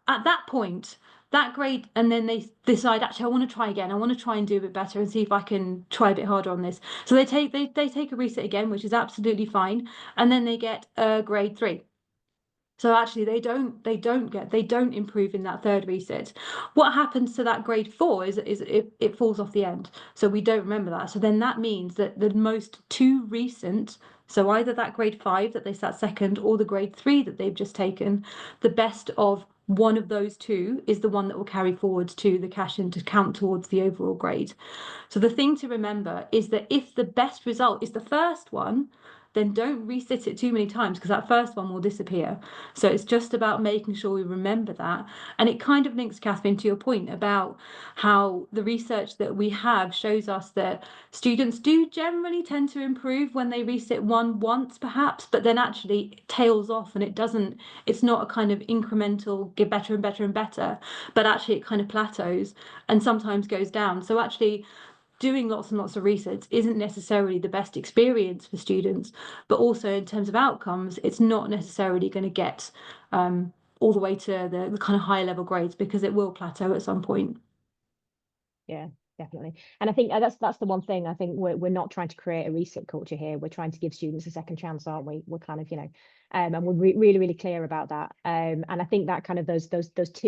[SPEAKER 2] At that point, that grade, and then they decide, actually, I want to try again. I want to try and do a bit better and see if I can try a bit harder on this. So they take a resit again, which is absolutely fine, and then they get a grade 3. So actually, they don't improve in that third resit. What happens to that grade 4 is it falls off the end. So we don't remember that. So then that means that the most 2 recent, so either that grade 5 that they sat second or the grade 3 that they've just taken, the best of one of those 2 is the one that will carry forward to the cash in to count towards the overall grade. So the thing to remember is that if the best result is the first one, then don't resit it too many times because that first one will disappear. So it's just about making sure we remember that. And it kind of links, Catherine, to your point about how the research that we have shows us that students do generally tend to improve when they resit one once, perhaps, but then actually it tails off and it's not a kind of incremental get better and better and better, but actually it kind of plateaus and sometimes goes down. So actually, doing lots and lots of resits isn't necessarily the best experience for students, but also in terms of outcomes, it's not necessarily going to get all the way to the kind of higher level grades because it will plateau at some point.
[SPEAKER 3] Yeah, definitely. And I think that's the one thing. I think we're not trying to create a resit culture here. We're trying to give students a second chance, aren't we? We're kind of, and we're really clear about that. And I think that kind of those 2,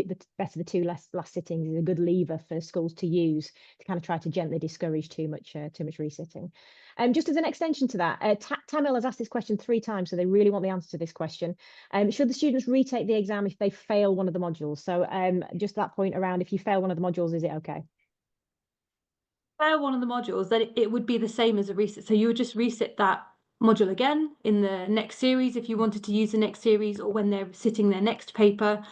[SPEAKER 3] the best of the 2 last sittings is a good lever for schools to use to kind of try to gently discourage too much resitting. Just as an extension to that, Tamil has asked this question 3 times, so they really want the answer to this question. Should the students retake the exam if they fail one of the modules? So just that point around, if you fail one of the modules, is it okay?
[SPEAKER 2] Fail one of the modules, then it would be the same as a resit. So you would just resit that module again in the next series if you wanted to use the next series or when they're sitting their next paper.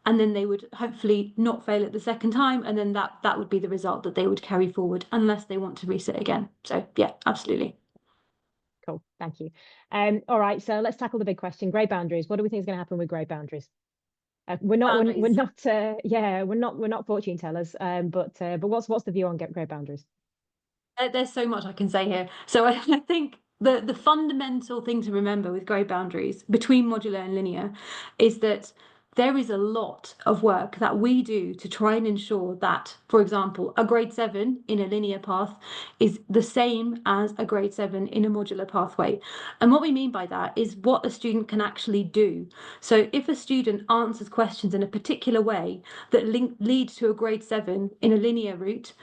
[SPEAKER 2] and then they would hopefully not fail it the second time, and then that would be the result that they would carry forward unless they want to resit again. So yeah, absolutely.
[SPEAKER 3] Cool, thank you. All right, so let's tackle the big question: grade boundaries. What do we think is going to happen with grade boundaries? We're not fortune tellers, but what's the view on grade boundaries?
[SPEAKER 2] There's so much I can say here. So I think the fundamental thing to remember with grade boundaries between modular and linear is that there is a lot of work that we do to try and ensure that, for example, a grade 7 in a linear path is the same as a grade 7 in a modular pathway. And what we mean by that is what a student can actually do. So if a student answers questions in a particular way that leads to a grade 7 in a linear route,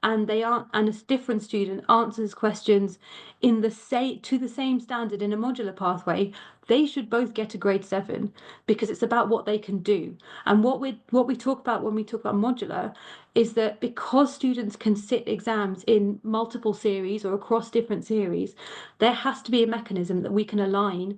[SPEAKER 2] and a different student answers questions to the same standard in a modular pathway, they should both get a grade 7, because it's about what they can do. And what we talk about when we talk about modular is that because students can sit exams in multiple series or across different series, there has to be a mechanism that we can align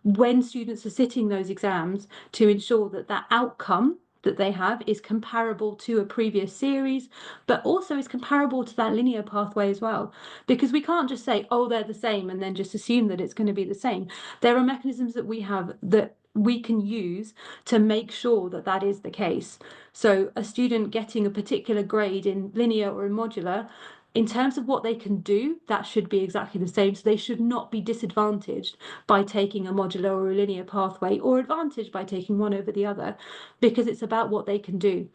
[SPEAKER 2] when students are sitting those exams to ensure that that outcome that they have is comparable to a previous series, but also is comparable to that linear pathway as well. Because we can't just say, oh, they're the same, and then just assume that it's going to be the same. There are mechanisms that we have that we can use to make sure that that is the case. So a student getting a particular grade in linear or in modular, in terms of what they can do, that should be exactly the same. So they should not be disadvantaged by taking a modular or a linear pathway, or advantaged by taking one over the other, because it's about what they can do.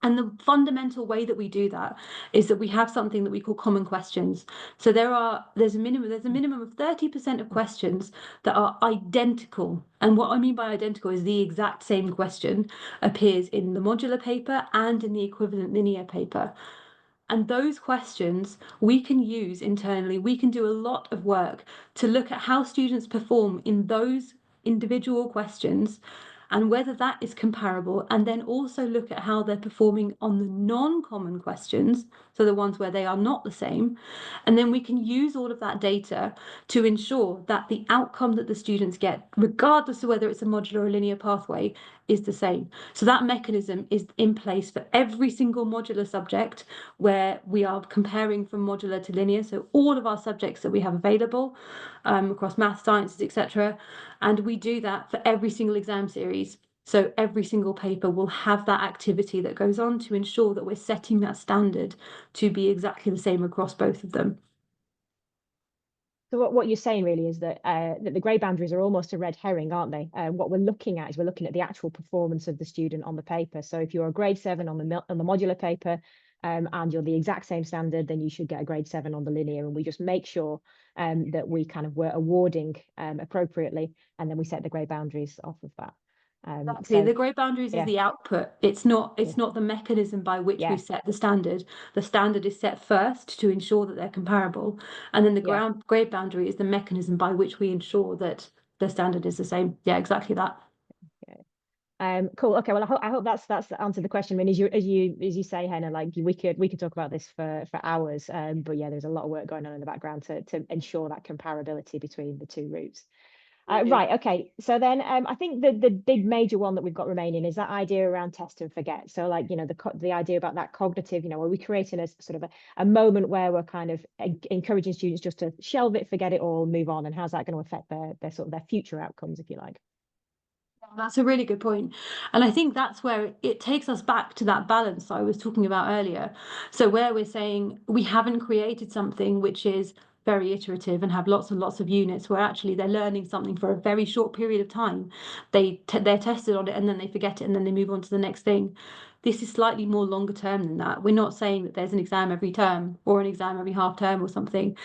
[SPEAKER 2] And the fundamental way that we do that is that we have something that we call common questions. So there's a minimum of 30% of questions that are identical. And what I mean by identical is the exact same question appears in the modular paper and in the equivalent linear paper. And those questions we can use internally. We can do a lot of work to look at how students perform in those individual questions and whether that is comparable, and then also look at how they're performing on the non-common questions, so the ones where they are not the same. And then we can use all of that data to ensure that the outcome that the students get, regardless of whether it's a modular or linear pathway, is the same. So that mechanism is in place for every single modular subject where we are comparing from modular to linear. So all of our subjects that we have available across math, sciences, etc. And we do that for every single exam series. So every single paper will have that activity that goes on to ensure that we're setting that standard to be exactly the same across both of them.
[SPEAKER 3] So what you're saying really is that that the grade boundaries are almost a red herring, aren't they? What we're looking at is we're looking at the actual performance of the student on the paper. So if you're a grade 7 on the modular paper, and you're the exact same standard, then you should get a grade 7 on the linear. And we just make sure that we kind of were awarding appropriately, and then we set the grade boundaries off of that.
[SPEAKER 2] Exactly.
[SPEAKER 3] So
[SPEAKER 2] the grade boundaries is the output. It's not the mechanism by which we set the standard. The standard is set first to ensure that they're comparable, and then the grade boundary is the mechanism by which we ensure that the standard is the same. Yeah, exactly that.
[SPEAKER 3] Cool. Okay. Well, I hope that's answered the question. I mean, as you say, Henna, like we could talk about this for hours. But yeah, there's a lot of work going on in the background to ensure that comparability between the two routes. Right. Okay. So then I think the big major one that we've got remaining is that idea around test and forget. So like, you know, the idea about that cognitive, you know, are we creating a sort of a moment where we're kind of encouraging students just to shelve it, forget it all, move on, and how's that going to affect their sort of their future outcomes, if you like?
[SPEAKER 2] That's a really good point. And I think that's where it takes us back to that balance I was talking about earlier. So where we're saying we haven't created something which is very iterative and have lots and lots of units, where actually they're learning something for a very short period of time. They're tested on it and then they forget it and then they move on to the next thing. This is slightly more longer term than that. We're not saying that there's an exam every term or an exam every half term or something.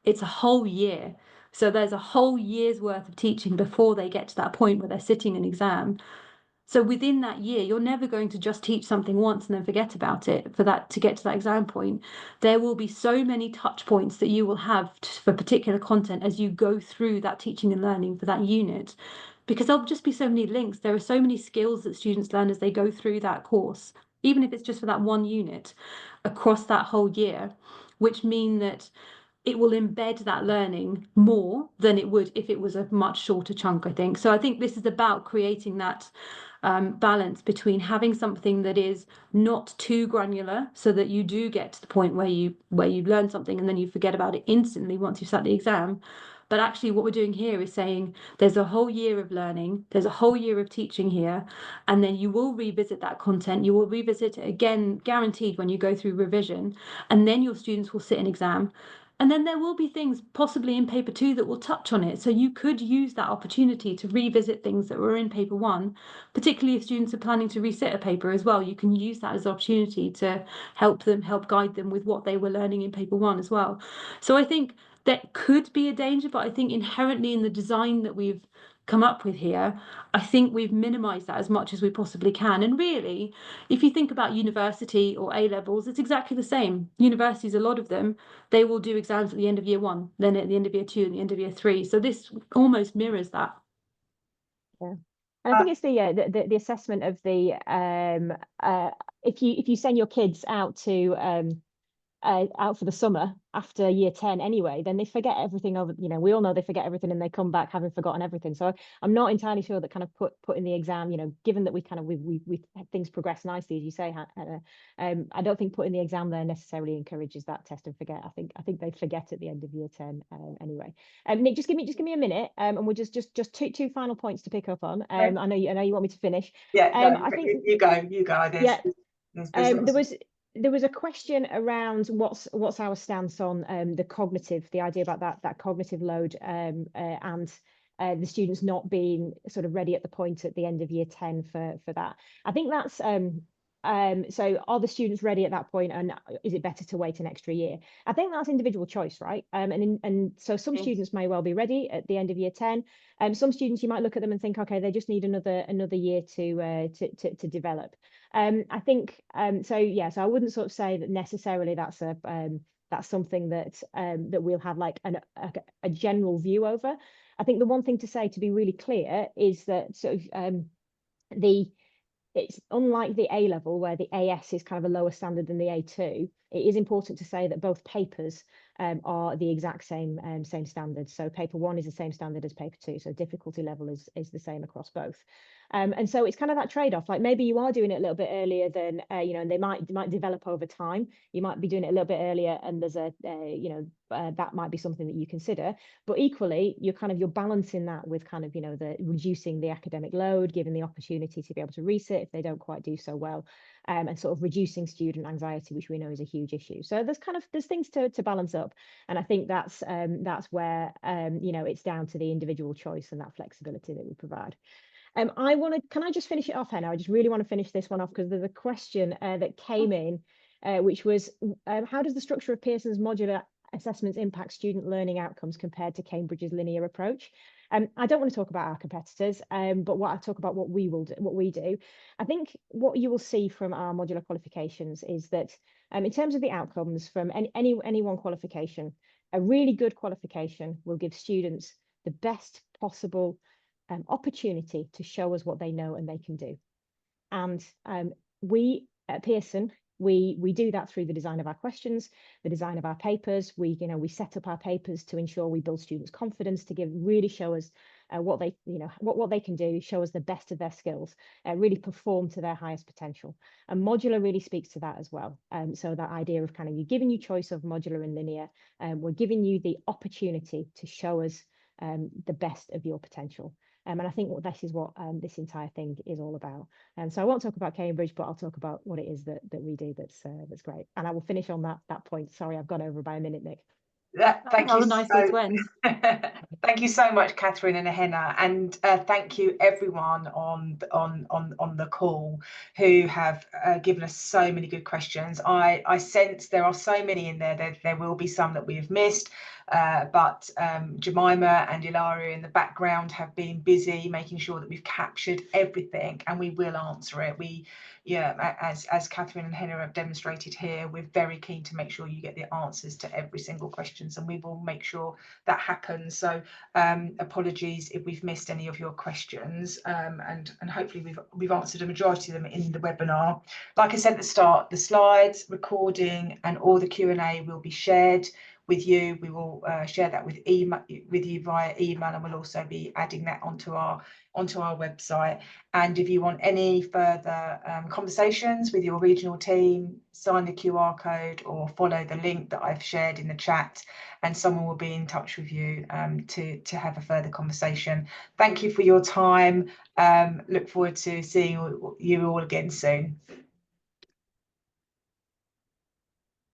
[SPEAKER 2] It's a whole year. So there's a whole year's worth of teaching before they get to that point where they're sitting an exam. So within that year, you're never going to just teach something once and then forget about it to get to that exam point. There will be so many touch points that you will have for particular content as you go through that teaching and learning for that unit, because there'll just be so many links. There are so many skills that students learn as they go through that course, even if it's just for that one unit across that whole year, which mean that it will embed that learning more than it would if it was a much shorter chunk, I think. So I think this is about creating that balance between having something that is not too granular, so that you do get to the point where you learn something and then you forget about it instantly once you've sat the exam. But actually what we're doing here is saying there's a whole year of learning, there's a whole year of teaching here, and then you will revisit that content, you will revisit it again, guaranteed, when you go through revision, and then your students will sit an exam. And then there will be things possibly in paper 2 that will touch on it. So you could use that opportunity to revisit things that were in paper 1, particularly if students are planning to resit a paper as well. You can use that as an opportunity to help guide them with what they were learning in paper 1 as well. So I think that could be a danger, but I think inherently in the design that we've come up with here, I think we've minimized that as much as we possibly can. And really, if you think about university or A levels, it's exactly the same. Universities, a lot of them, they will do exams at the end of year 1, then at the end of year 2, and the end of year 3. So this almost mirrors that.
[SPEAKER 3] Yeah. And I think it's the assessment of the if you send your kids out to out for the summer after year 10 anyway, then they forget everything over, we all know they forget everything and they come back having forgotten everything. So I'm not entirely sure that kind of put in the exam, given that we things progress nicely, as you say, Hannah, I don't think putting the exam there necessarily encourages that test and forget. I think they forget at the end of year 10 anyway. Nick, just give me a minute, and we'll just two final points to pick up on. I know you want me to finish.
[SPEAKER 1] Yeah, no,
[SPEAKER 3] I think
[SPEAKER 1] you go.
[SPEAKER 3] There was a question around what's our stance on the idea about that cognitive load, and the students not being sort of ready at the point at the end of year 10 for that. I think that's so are the students ready at that point, and is it better to wait an extra year? I think that's individual choice, right? And so some students may well be ready at the end of year 10. Some students, you might look at them and think, okay, they just need another year to develop. I think so I wouldn't sort of say that necessarily that's something that we'll have like a general view over. I think the one thing to say, to be really clear, is that sort of it's unlike the A level, where the AS is kind of a lower standard than the A2. It is important to say that both papers are the exact same standard. So paper 1 is the same standard as paper 2. So difficulty level is the same across both. And so it's kind of that trade-off. Like maybe you are doing it a little bit earlier than and they might develop over time. You might be doing it a little bit earlier, and there's a that might be something that you consider. But equally, you're balancing that with kind of the reducing the academic load, giving the opportunity to be able to resit if they don't quite do so well, and sort of reducing student anxiety, which we know is a huge issue. So there's things to balance up, and I think that's where it's down to the individual choice and that flexibility that we provide. Can I just finish it off, Hannah? I just really want to finish this one off, because there's a question that came in, which was, how does the structure of Pearson's modular assessments impact student learning outcomes compared to Cambridge's linear approach? I don't want to talk about our competitors, but I talk about what we do. I think what you will see from our modular qualifications is that in terms of the outcomes from any one qualification, a really good qualification will give students the best possible opportunity to show us what they know and they can do. And we at Pearson, we do that through the design of our questions, the design of our papers. We set up our papers to ensure we build students' confidence, to really show us what they what they can do, show us the best of their skills, really perform to their highest potential. And modular really speaks to that as well. So that idea of kind of giving you choice of modular and linear, we're giving you the opportunity to show us the best of your potential. And I think this is what this entire thing is all about. And so I won't talk about Cambridge, but I'll talk about what it is that we do that's great. And I will finish on that point. Sorry, I've gone over by a minute, Nick.
[SPEAKER 1] Thank you so much, Catherine and Henna, and thank you everyone on the call who have given us so many good questions. I sense there are so many in there. There will be some that we have missed, but Jemima and Ilaria in the background have been busy making sure that we've captured everything, and we will answer it. As Catherine and Henna have demonstrated here, we're very keen to make sure you get the answers to every single question, and we will make sure that happens. So apologies if we've missed any of your questions, and hopefully we've answered a majority of them in the webinar. Like I said at the start, the slides, recording, and all the Q&A will be shared with you. We will share that with you via email, and we'll also be adding that onto our website. And if you want any further conversations with your regional team, sign the QR code or follow the link that I've shared in the chat, and someone will be in touch with you to have a further conversation. Thank you for your time. Look forward to seeing you all again soon.